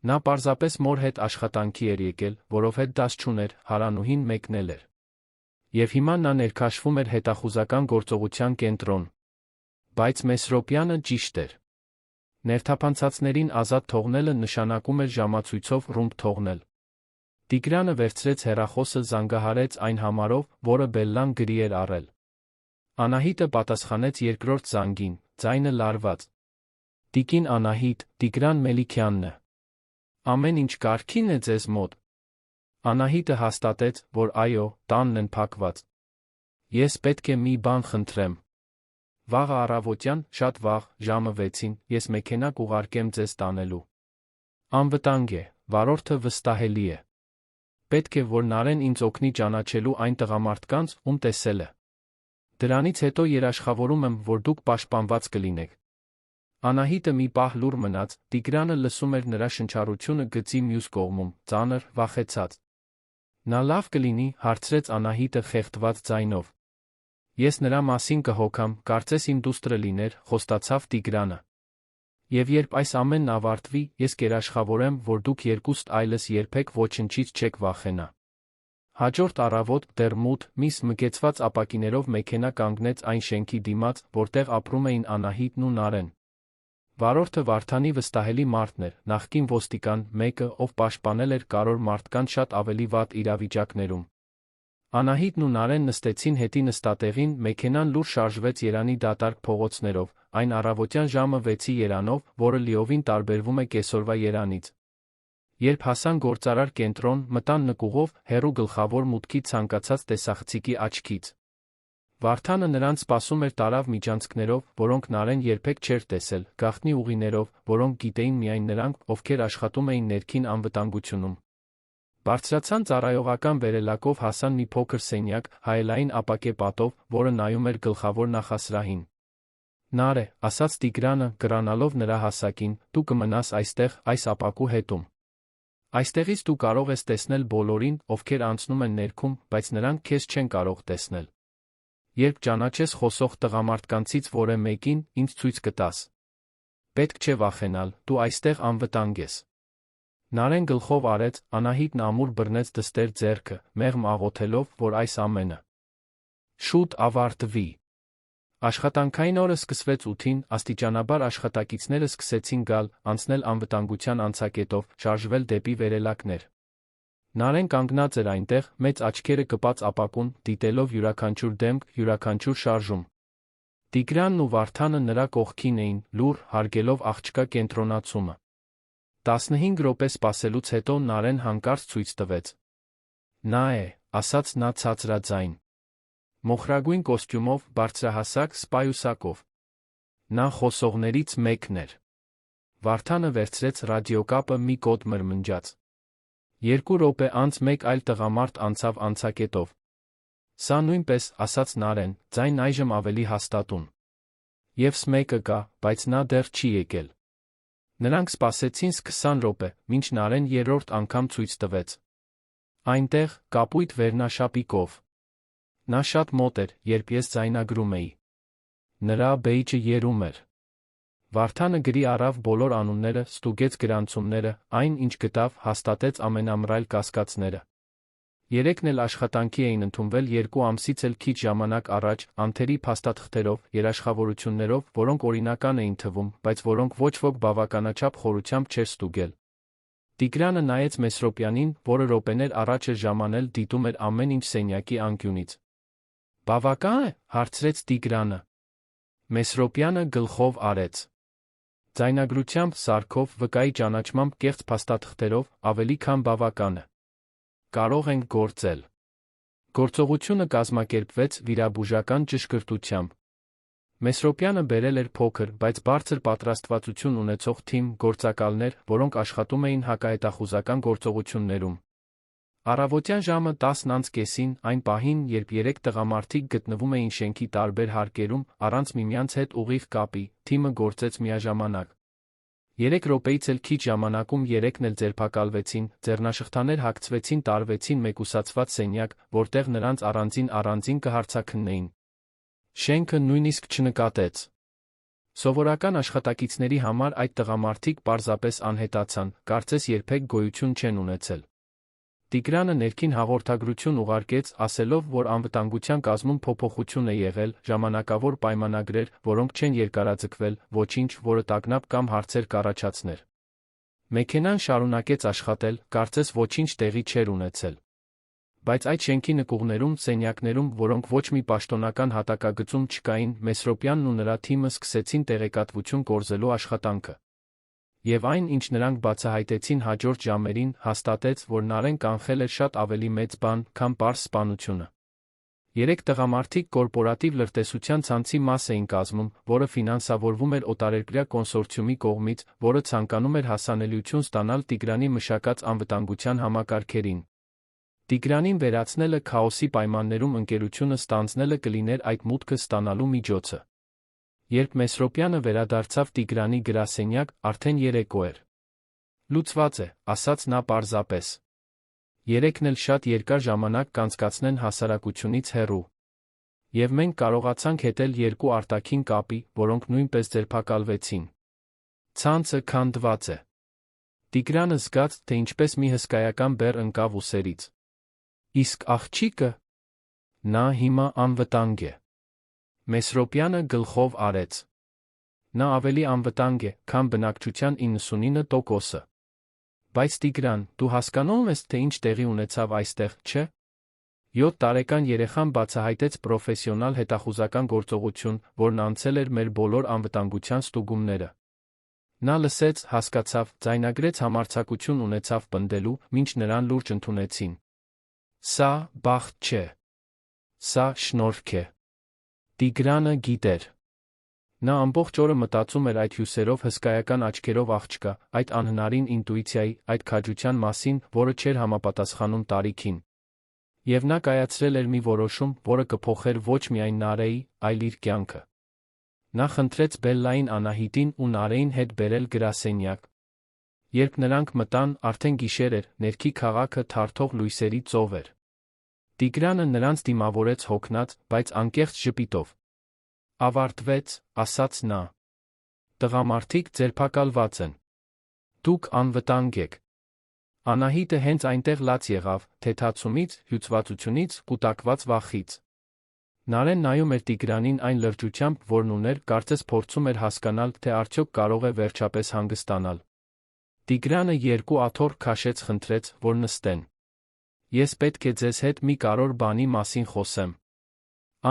Նա պարզապես մոր հետ աշխատանքի էր եկել, որովհետև դաս չուներ, հարանուհին մեկնել էր։ Եվ հիմա նա ներքաշվում էր հետախուզական գործողության կենտրոն։ Բայց Մեսրոպյանը ճիշտ էր։ Ներթափանցածներին ազատ թողնելը նշանակում էր ժամացույցով ռումբ թողնել։ Տիգրանը վերցրեց հեռախոսը, զանգահարեց այն համարով, որը Բելլան գրի էր առել։ Անահիտը պատասխանեց երկրորդ զանգին, ձայնը լարված։ Տիկին Անահիտ, Տիգրան Մելիքյանն է։ Ամեն ինչ կարգին է ձեզ մոտ։ Անահիտը հաստատեց, որ այո, տանն են փակված։ Ես պետք է մի բան խնդրեմ։ Վաղը առավոտյան, շատ վաղ, ժամը 6-ին, ես մեքենա կուղարկեմ ձեզ տանելու։ Անվտանգ է, վարորդը վստահելի է։ Պետք է, որ Նարեն ինձ օգնի ճանաչելու այն տղամարդկանց, ում տեսել է։ Դրանից հետո երաշխավորում եմ, որ դուք պաշտպանված կլինեք։ Անահիտը մի պահ լուռ մնաց, Տիգրանը լսում էր նրա շնչառությունը գծի մյուս կողմում, ծանր, վախեցած։ Նա լավ կլինի, հարցրեց Անահիտը խեղդված ձայնով։ Ես նրա մասին կհոգամ, կարծես իմ դուստրը լիներ, խոստացավ Տիգրանը։ Եվ երբ այս ամենն ավարտվի, ես կերաշխավորեմ, որ դուք երկուստ այլս երբեք ոչնչից չեք վախենա։ Հաջորդ առավոտ, դեռ մութ, միս մկեցված ապակիներով մեքենա կանգնեց այն շենքի դիմաց, որտեղ ապրում էին Անահիտն ու Նարեն։ Վարորդը Վարդանի վստահելի մարդն էր, նախկին ոստիկան, մեկը, ով պաշտպանել էր կարևոր մարդկանց շատ ավելի վատ իրավիճակներում։ Անահիտն ու Նարեն նստեցին հետի նստատեղին, մեքենան լուռ շարժվեց Երանի դատարկ փողոցներով, այն առավոտյան ժամը 6-ի երանով, որը լիովին տարբերվում է կեսօրվա երանից։ Երբ հասան գործարար կենտրոն, մտան նկուղով, հեռու գլխավոր մուտքի ցանկացած տեսախցիկի աչքից։ Վարդանը նրանց սպասում էր տարավ միջանցքներով, որոնք Նարեն երբեք չէր տեսել, գաղտնի ուղիներով, որոնք գիտեին միայն նրանք, ովքեր աշխատում էին ներքին անվտանգությունում։ Բարձրացան ծառայողական վերելակով, հասան մի փոքր սենյակ, հայելային ապակե պատով, որը նայում էր գլխավոր նախասրահին։ Նարե, ասաց Տիգրանը, կռանալով նրա հասակին, դու կմնաս այստեղ, այս ապակու հետում։ Այստեղից դու կարող ես տեսնել բոլորին, ովքեր անցնում են ներքում, բայց նրանք քեզ չեն կարող տեսնել։ Երբ ճանաչես խոսող տղամարդկանցից որը մեկին, ինձ ցույց կտաս։ Պետք չէ վախենալ, դու այստեղ անվտանգ ես։ Նարեն գլխով արեց, Անահիտն ամուր բռնեց դստեր ձեռքը, մեղմ աղոթելով, որ այս ամենը շուտ ավարտվի։ Աշխատանքային օրը սկսվեց 8-ին, աստիճանաբար աշխատակիցները սկսեցին գալ, անցնել անվտանգության անցակետով, շարժվել դեպի վերելակներ։ Նարեն կանգնած էր այնտեղ, մեծ աչքերը կպած ապակուն, դիտելով յուրաքանչյուր դեմք, յուրաքանչյուր շարժում։ Տիգրանն ու Վարդանը նրա կողքին էին, լուռ, հարգելով աղջկա կենտրոնացումը։ 15 րոպե սպասելուց հետո Նարեն հանկարծ ցույց տվեց։ Նա է, ասաց նա ցածրաձայն։ Մոխրագույն կոստյումով, բարձրահասակ, սպայուսակով։ Նա խոսողներից մեկն էր։ Վարդանը վերցրեց ռադիոկապը, մի կոդ մրմնջաց։ 2 րոպե անց մեկ այլ տղամարդ անցավ անցակետով։ Սա նույնպես, ասաց Նարեն, ձայն այժմ ավելի հաստատուն։ Եվս մեկը կա, բայց նա դեռ չի եկել։ Նրանք սպասեցին 20 րոպե, մինչ Նարեն երրորդ անգամ ցույց տվեց։ Այնտեղ, կապույտ վերնաշապիկով։ Նա շատ մոտ էր, երբ ես ձայնագրում էի։ Նրա բեյջը երում էր։ Վարդանը գրի առավ բոլոր անունները, ստուգեց գրանցումները, այն, ինչ գտավ, հաստատեց ամենամռայլ կասկածները։ Երեքն էլ աշխատանքի էին ընդունվել 2 ամսից էլ քիչ ժամանակ առաջ, անթերի փաստաթղթերով, երաշխավորություններով, որոնք օրինական էին թվում, բայց որոնք ոչ ոք բավականաչափ խորությամբ չէր ստուգել։ Տիգրանը նայեց Մեսրոպյանին, որը րոպեներ առաջ էր ժամանել, դիտում էր ամեն ինչ սենյակի անկյունից։ Բավական է, հարցրեց Տիգրանը։ Մեսրոպյանը գլխով արեց։ Ձայնագրությամբ, սարքով, վկայի ճանաչմամբ, կեղծ փաստաթղթերով, ավելի քան բավական է։ Կարող ենք գործել։ Գործողությունը կազմակերպվեց վիրաբուժական ճշգրտությամբ։ Մեսրոպյանը բերել էր փոքր, բայց բարձր պատրաստվածություն ունեցող թիմ գործակալներ, որոնք աշխատում էին հակահետախուզական գործողություններում։ Առավոտյան ժամը 10:30-ին, այն պահին, երբ 3 տղամարդիկ գտնվում էին շենքի տարբեր հարկերում, առանց միմյանց հետ ուղիղ կապի, թիմը գործեց միաժամանակ։ 3 րոպեից էլ քիչ ժամանակում 3-ն էլ ձերբակալվեցին, ձեռնաշղթաներ հագցվեցին, տարվեցին մեկուսացված սենյակ, որտեղ նրանց առանձին կհարցաքննեին։ Շենքը նույնիսկ չնկատեց։ Սովորական աշխատակիցների համար այդ տղամարդիկ պարզապես անհետացան, կարծես երբեք գոյություն չեն ունեցել։ Տիգրանը ներքին հաղորդագրություն ուղարկեց, ասելով, որ անվտանգության կազմում փոփոխություն է եղել, ժամանակավոր պայմանագրեր, որոնք չեն երկարաձգվել, ոչինչ, որը տագնապ կամ հարցեր կառաջացներ։ Մեքենան շարունակեց աշխատել, կարծես ոչինչ տեղի չէր ունեցել։ Բայց այդ շենքի նկուղներում, սենյակներում, որոնք ոչ մի պաշտոնական հատակագծում չկային, Մեսրոպյանն ու նրա թիմը սկսեցին տեղեկատվություն կորզելու աշխատանքը։ Եվ այն, ինչ նրանք բացահայտեցին հաջորդ ժամերին, հաստատեց, որ Նարեն կանխել էր շատ ավելի մեծ բան, քան պարզ սպանությունը։ 3 տղամարդիկ կորպորատիվ լրտեսության ցանցի մաս էին կազմում, որը ֆինանսավորվում էր օտարերկրյա կոնսորցիումի կողմից, որը ցանկանում էր հասանելիություն ստանալ Տիգրանի մշակած անվտանգության համակարգերին։ Տիգրանին վերացնելը քաոսի պայմաններում ընկերությունը ստանձնելը կլիներ այդ մուտքը ստանալու միջոցը։ Երբ Մեսրոպյանը վերադարձավ Տիգրանի գրասենյակ, արդեն երեկո էր։ Լուծված է, ասաց նա պարզապես։ Երեքն էլ շատ երկար ժամանակ կանցկացնեն հասարակությունից հեռու։ Եվ մենք կարողացանք հետել 2 արտաքին կապի, որոնք նույնպես ձերբակալվեցին։ Ցանցը քանդված է։ Տիգրանը զգաց, թե ինչպես մի հսկայական բեռ ընկավ ուսերից։ Իսկ աղջիկը։ Նա հիմա անվտանգ է։ Մեսրոպյանը գլխով արեց։ Նա ավելի անվտանգ է, քան բնակչության 99%-ը։ Բայց Տիգրան, դու հասկանում ես, թե ինչ տեղի ունեցավ այստեղ, չէ՞։ 7 տարեկան երեխան բացահայտեց պրոֆեսիոնալ հետախուզական գործողություն, որն անցել էր մեր բոլոր անվտանգության ստուգումները։ Նա լսեց, հասկացավ, ձայնագրեց համարձակություն ունեցավ պնդելու, մինչ նրան լուրջ ընդունեցին։ Սա բախտ չէ։ Սա շնորհք է։ Տիգրանը գիտեր։ Նա ամբողջ օրը մտածում էր այդ հյուսերով հսկայական աչքերով աղջկա, այդ անհնարին ինտուիցիայի, այդ քաջության մասին, որը չէր համապատասխանում տարիքին։ Եվ նա կայացրել էր մի որոշում, որը կփոխեր ոչ միայն Նարեի, այլ իր կյանքը։ Նա խնդրեց Բելլային Անահիտին ու Նարեին հետ բերել գրասենյակ։ Երբ նրանք մտան, արդեն գիշեր էր, ներքի քաղաքը թարթող լույսերի ծով էր։ Տիգրանը նրանց դիմավորեց հոգնած, բայց անկեղծ ժպիտով։ Ավարտվեց, ասաց նա։ Տղամարդիկ ձերբակալված են։ Դուք անվտանգ եք։ Անահիտը հենց այնտեղ լաց եղավ, թեթացումից, հյուծվածությունից, կուտակված վախից։ Նարեն նայում էր Տիգրանին այն լրջությամբ, որն ուներ, կարծես փորձում էր հասկանալ, թե արդյոք կարող է վերջապես հանգստանալ։ Տիգրանը 2 աթոռ քաշեց, խնդրեց, որ նստեն։ Ես պետք է ձեզ հետ մի կարևոր բանի մասին խոսեմ։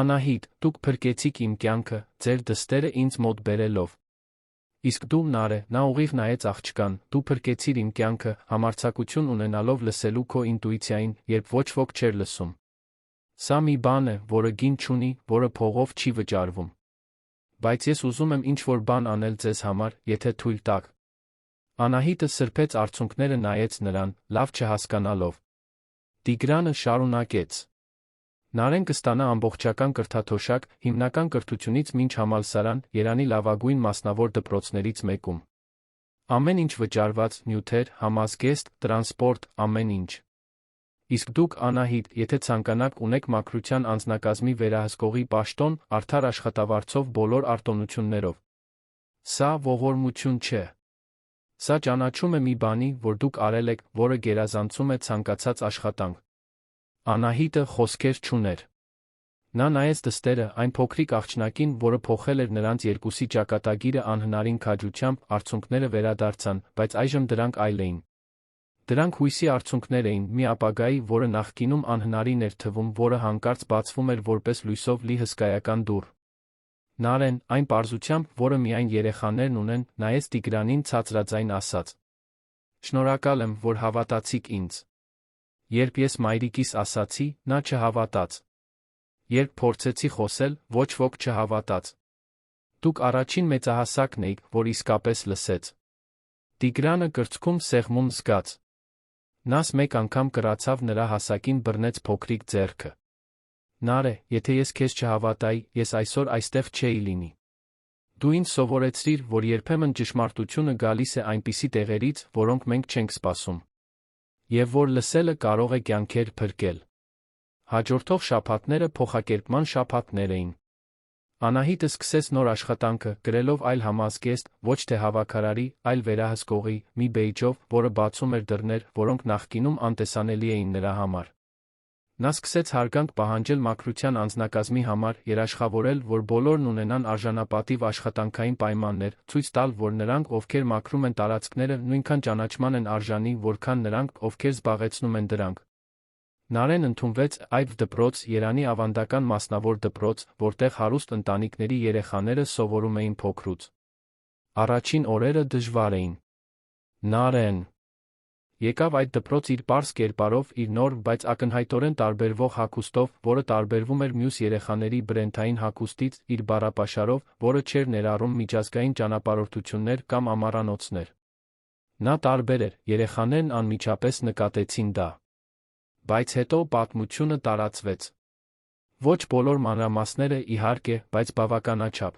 Անահիտ, դուք փրկեցիք իմ կյանքը, ձեր դստերը ինձ մոտ բերելով։ Իսկ դու, Նարե, նա ուղիղ նայեց աղջկան, դու փրկեցիր իմ կյանքը, համարձակություն ունենալով լսելու քո ինտուիցիային, երբ ոչ ոք չէր լսում։ Սա մի բան է, որը գին չունի, որը փողով չի վճարվում։ Բայց ես ուզում եմ ինչ-որ բան անել ձեզ համար, եթե թույլ տաք։ Անահիտը սրբեց արցունքները, նայեց նրան, լավ չհասկանալով։ Տիգրանը շարունակեց. Նարեն կստանա ամբողջական կրթաթոշակ, հիմնական կրթությունից մինչ համալսարան, Երանի լավագույն մասնավոր դպրոցներից մեկում։ Ամեն ինչ վճարված, նյութեր, համազգեստ, տրանսպորտ, ամեն ինչ։ Իսկ դուք, Անահիտ, եթե ցանկանաք, ունեք մաքրության անձնակազմի վերահսկողի պաշտոն, արդար աշխատավարձով, բոլոր արտոնություններով։ Սա ողորմություն չէ։ Սա ճանաչում է մի բանի, որ դուք արել եք, որը գերազանցում է ցանկացած աշխատանք։ Անահիտը խոսքեր չուներ։ Նա նայեց դստերը, այն փոքրիկ աղջնակին, որը փոխել էր նրանց երկուսի ճակատագիրը անհնարին քաջությամբ, արցունքները վերադարձան, բայց այժմ դրանք այլ էին։ Դրանք հույսի արցունքներ էին, մի ապագայի, որը նախկինում անհնարին էր թվում, որը հանկարծ բացվում էր որպես լույսով լի հսկայական դուռ։ Նարեն, այն պարզությամբ, որը միայն երեխաներն ունեն, նայեց Տիգրանին ցածրաձայն ասաց. Շնորհակալ եմ, որ հավատացիք ինձ։ Երբ ես մայրիկիս ասացի, նա չհավատաց։ Երբ փորձեցի խոսել, ոչ ոք չհավատաց։ Դուք առաջին մեծահասակն էիք, որ իսկապես լսեց։ Տիգրանը կրծքում սեղմում զգաց։ Նա մեկ անգամ կռացավ նրա հասակին, բռնեց փոքրիկ ձեռքը։ Նարե, եթե ես քեզ չհավատայի, ես այսօր այստեղ չէի լինի։ Դու ինձ սովորեցրիր, որ երբեմն ճշմարտությունը գալիս է այնպիսի տեղերից, որոնք մենք չենք սպասում։ Եվ որ լսելը կարող է կյանքեր փրկել։ Հաջորդող շաբաթները փոխակերպման շաբաթներ էին։ Անահիտը սկսեց նոր աշխատանքը, գրելով այլ համազգեստ, ոչ թե հավաքարարի, այլ վերահսկողի, մի բեյջով, որը բացում էր դռներ, որոնք նախկինում անտեսանելի էին նրա համար։ Նա սկսեց հարգանք պահանջել մաքրության անձնակազմի համար, երաշխավորել, որ բոլորն ունենան արժանապատիվ աշխատանքային պայմաններ, ցույց տալ, որ նրանք, ովքեր մաքրում են տարածքները, նույնքան ճանաչման են արժանի, որքան նրանք, ովքեր զբաղեցնում են դրանք։ Նարեն ընդունվեց այդ դպրոց, Երանի ավանդական մասնավոր դպրոց, որտեղ հարուստ ընտանիքների երեխաները սովորում էին փոքրուց։ Առաջին օրերը դժվար էին։ Նարեն եկավ այդ դպրոց իր պարզ կերպարով, իր նոր, բայց ակնհայտորեն տարբերվող հագուստով, որը տարբերվում էր մյուս երեխաների բրենթային հագուստից, իր բառապաշարով, որը չէր ներառում միջազգային ճանապարհորդություններ կամ ամառանոցներ։ Նա տարբեր էր, երեխաներն անմիջապես նկատեցին դա։ Բայց հետո պատմությունը տարածվեց։ Ոչ բոլոր մանրամասները, իհարկե, բայց բավականաչափ։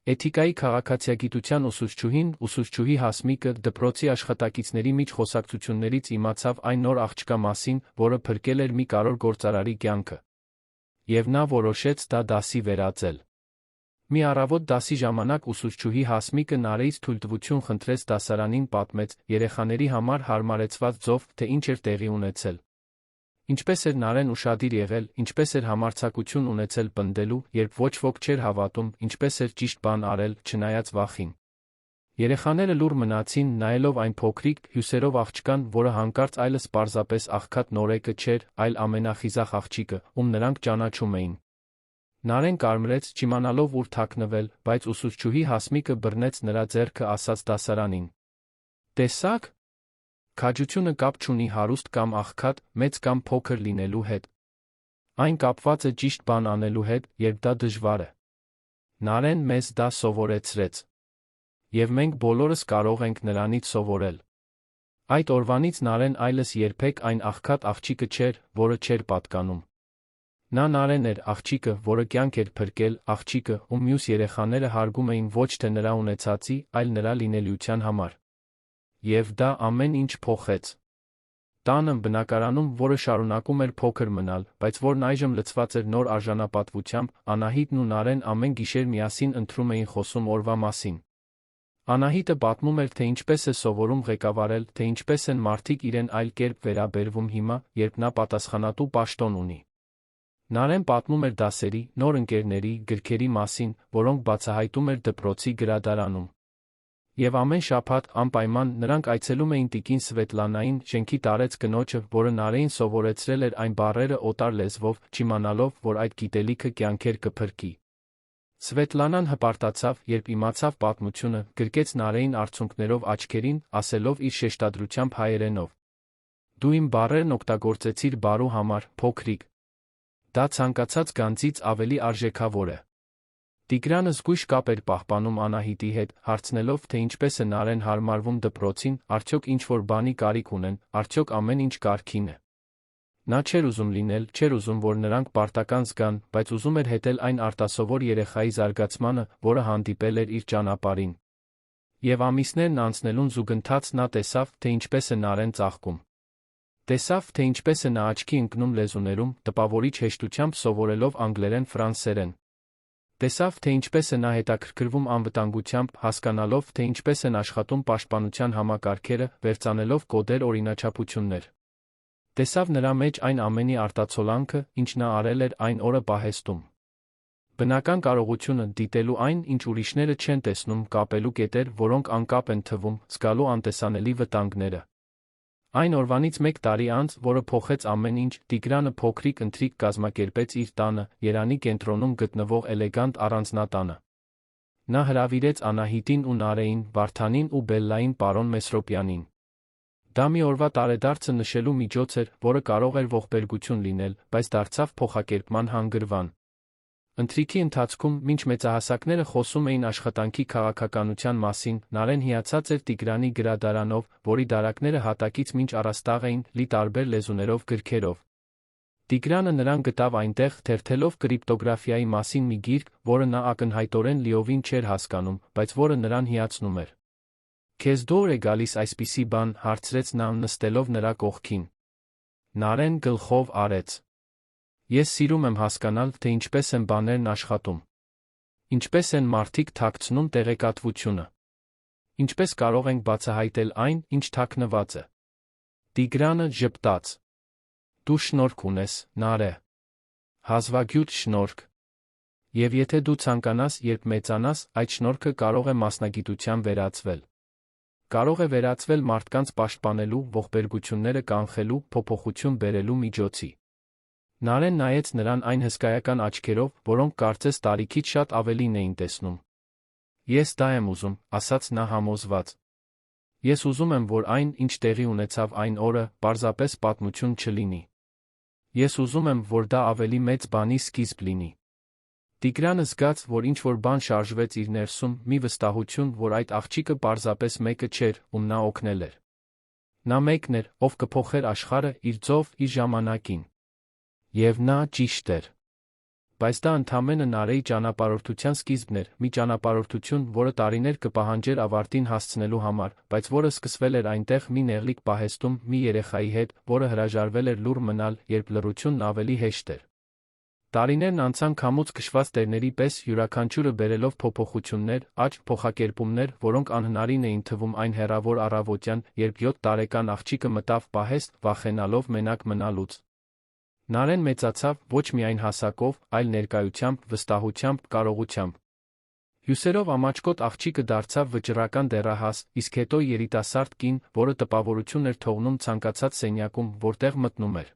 Էթիկայի քաղաքացիագիտության ուսուցչուհի Հասմիկը դպրոցի աշխատակիցների միջ խոսակցություններից իմացավ այն նոր աղջկա մասին, որը փրկել էր մի կարևոր գործարարի կյանքը։ Եվ նա որոշեց դա դասի վերածել։ Մի առավոտ դասի ժամանակ ուսուցչուհի Հասմիկը Նարեից թույլտվություն խնդրեց դասարանին պատմեց, երեխաների համար հարմարեցված ձով, թե ինչ էր տեղի ունեցել։ Ինչպես էր Նարեն ուշադիր եղել, ինչպես էր համարձակություն ունեցել պնդելու, երբ ոչ ոք չէր հավատում, ինչպես էր ճիշտ բան արել, չնայած վախին։ Երեխաները լուռ մնացին, նայելով այն փոքրիկ, հյուսերով աղջկան, որը հանկարծ այլս պարզապես աղքատ Նորեկը չէր, այլ ամենախիզախ աղջիկը, ում նրանք ճանաչում էին։ Նարեն կարմրեց, չիմանալով ուր թաքնվել, բայց ուսուցչուհի Հասմիկը բռնեց նրա ձեռքը, ասաց դասարանին. «Տեսա՞ք, քաջությունը կապ չունի հարուստ կամ աղքատ, մեծ կամ փոքր լինելու հետ։ Այն կապված է ճիշտ բան անելու հետ, երբ դա դժվար է։ Նարեն մեզ դա սովորեցրեց։ Եվ մենք բոլորս կարող ենք նրանից սովորել»։ Այդ օրվանից Նարեն այլս երբեք այն աղքատ աղջիկը չէր, որը չէր պատկանում։ Նա Նարեն էր, աղջիկը, որը կյանք էր փրկել, աղջիկը, ում մյուս երեխաները հարգում էին ոչ թե նրա ունեցածի, այլ նրա լինելիության համար։ Եվ դա ամեն ինչ փոխեց։ Տանը, բնակարանում, որը շարունակում էր փոքր մնալ, բայց որն այժմ լցված էր նոր արժանապատվությամբ, Անահիտն ու Նարեն ամեն գիշեր միասին ընթրում էին խոսում օրվա մասին։ Անահիտը պատմում էր, թե ինչպես է սովորում ղեկավարել, թե ինչպես են մարդիկ իրեն այլ կերպ վերաբերվում հիմա, երբ նա պատասխանատու պաշտոն ունի։ Նարեն պատմում էր դասերի, նոր ընկերների, գրքերի մասին, որոնք բացահայտում էր դպրոցի գրադարանում։ Եվ ամեն շաբաթ, անպայման, նրանք այցելում էին տիկին Սվետլանային, շենքի տարեց կնոջը, որը Նարեին սովորեցրել էր այն բառերը օտար լեզվով, չիմանալով, որ այդ գիտելիքը կյանքեր կփրկի։ Սվետլանան հպարտացավ, երբ իմացավ պատմությունը, գրկեց Նարեին արցունքներով աչքերին, ասելով իր շեշտադրությամբ հայերենով. «Դու իմ բառերն օգտագործեցիր բարու համար, փոքրիկ։ Դա ցանկացած գանձից ավելի արժեքավոր է»։ Տիգրանը զգույշ կապ էր պահպանում Անահիտի հետ, հարցնելով, թե ինչպես է Նարեն հարմարվում դպրոցին, արդյոք ինչ-որ բանի կարիք ունեն, արդյոք ամեն ինչ կարգին է։ Նա չէր ուզում լինել, չէր ուզում, որ նրանք պարտական զգան, բայց ուզում էր հետել այն արտասովոր երեխայի զարգացմանը, որը հանդիպել էր իր ճանապարհին։ Եվ ամիսներն անցնելուն զուգընթաց նա տեսավ, թե ինչպես է Նարեն ծաղկում։ Տեսավ, թե ինչպես է նա աչքի ընկնում լեզուներում, տպավորիչ հեշտությամբ սովորելով անգլերեն, ֆրանսերեն։ Տեսավ, թե ինչպես է նա հետաքրքրվում անվտանգությամբ, հասկանալով, թե ինչպես են աշխատում պաշտպանության համակարգերը, վերծանելով կոդեր օրինաչափություններ։ Տեսավ նրա մեջ այն ամենի արտացոլանքը, ինչ նա արել էր այն օրը պահեստում։ Բնական կարողությունը դիտելու այն, ինչ ուրիշները չեն տեսնում, կապելու կետեր, որոնք անկապ են թվում, զգալու անտեսանելի վտանգները։ Այն օրվանից մեկ տարի անց, որը փոխեց ամեն ինչ, Տիգրանը փոքրիկ ընթրիք կազմակերպեց իր տանը, Երանի կենտրոնում գտնվող էլեգանտ առանձնատանը։ Նա հրավիրեց Անահիտին ու Նարեին, Վարդանին ու Բելլային պարոն Մեսրոպյանին։ Դա մի օրվա տարեդարձը նշելու միջոց էր, որը կարող էր ողբերգություն լինել, բայց դարձավ փոխակերպման հանգրվան։ Ընթրիքի ընթացքում, մինչ մեծահասակները խոսում էին աշխատանքի քաղաքականության մասին, Նարեն հիացած էր Տիգրանի գրադարանով, որի դարակները հատակից մինչ առաստաղ էին, լի տարբեր լեզուներով գրքերով։ Տիգրանը նրան գտավ այնտեղ, թերթելով կրիպտոգրաֆիայի մասին մի գիրք, որը նա ակնհայտորեն լիովին չէր հասկանում, բայց որը նրան հիացնում էր։ «Քեզ դուր է գալիս այսպիսի բան», հարցրեց նա նստելով նրա կողքին։ Նարեն գլխով արեց։ «Ես սիրում եմ հասկանալ, թե ինչպես են բաներն աշխատում»։ Ինչպես են մարդիկ թաքցնում տեղեկատվությունը։ Ինչպես կարող ենք բացահայտել այն, ինչ թաքնված է։ Տիգրանը ժպտաց. Դու շնորհք ունես, Նարէ։ Հազվագյուտ շնորհք։ Եվ եթե դու ցանկանաս, երբ մեծանաս, այդ շնորհքը կարող է մասնագիտության վերածվել։ Կարող է վերածվել մարդկանց պաշտպանելու, ողբերգությունները կանխելու, փոփոխություն բերելու միջոցի։ Նարեն նայեց նրան այն հսկայական աչքերով, որոնք կարծես տարիքից շատ ավելին էին տեսնում։ Ես դա եմ ուզում, ասաց նա համոզված։ Ես ուզում եմ, որ այն, ինչ տեղի ունեցավ այն օրը, պարզապես պատմություն չլինի։ Ես ուզում եմ, որ դա ավելի մեծ բանի սկիզբ լինի։ Տիգրանը զգաց, որ ինչ-որ բան շարժվեց իր ներսում, մի վստահություն, որ այդ աղջիկը պարզապես մեկը չէր, ում նա օգնել էր։ Նա մեկն էր, ով կփոխեր աշխարհը իր ձով, իր ժամանակին։ Եվ նա ճիշտ էր։ Բայց դա ընդամենը Նարեի ճանապարհորդության սկիզբն էր, մի ճանապարհորդություն, որը տարիներ կպահանջեր ավարտին հասցնելու համար, բայց որը սկսվել էր այնտեղ մի նեղլիկ պահեստում, մի երեխայի հետ, որը հրաժարվել էր լուռ մնալ, երբ լռությունն ավելի հեշտ էր։ Տարիներն անցան քամուց քշված տերների պես, յուրաքանչյուրը բերելով փոփոխություններ, աճ, փոխակերպումներ, որոնք անհնարին էին թվում այն հեռավոր առավոտյան, երբ 7 տարեկան աղջիկը մտավ պահեստ, վախենալով մենակ մնալուց։ Նարեն մեծացավ ոչ միայն հասակով, այլ ներկայությամբ, վստահությամբ, կարողությամբ։ Հյուսերով ամաչկոտ աղջիկը դարձավ վճռական դեռահաս, իսկ հետո երիտասարդ կին, որը տպավորություն էր թողնում ցանկացած սենյակում, որտեղ մտնում էր։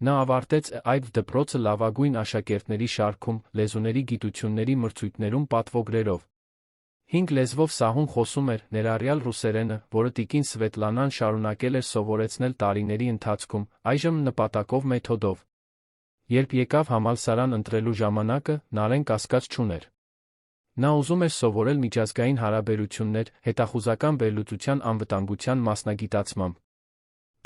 Նա ավարտեց այդ դպրոցը լավագույն աշակերտների շարքում, լեզուների գիտությունների մրցույթներում պատվոգրերով։ 5 լեզվով սահուն խոսում էր, ներառյալ ռուսերենը, որը տիկին Սվետլանան շարունակել էր սովորեցնել տարիների ընթացքում, այժմ նպատակով մեթոդով։ Երբ եկավ համալսարան ընտրելու ժամանակը, Նարեն կասկած չուներ։ Նա ուզում էր սովորել միջազգային հարաբերություններ, հետախուզական վերլուծության անվտանգության մասնագիտացմամբ։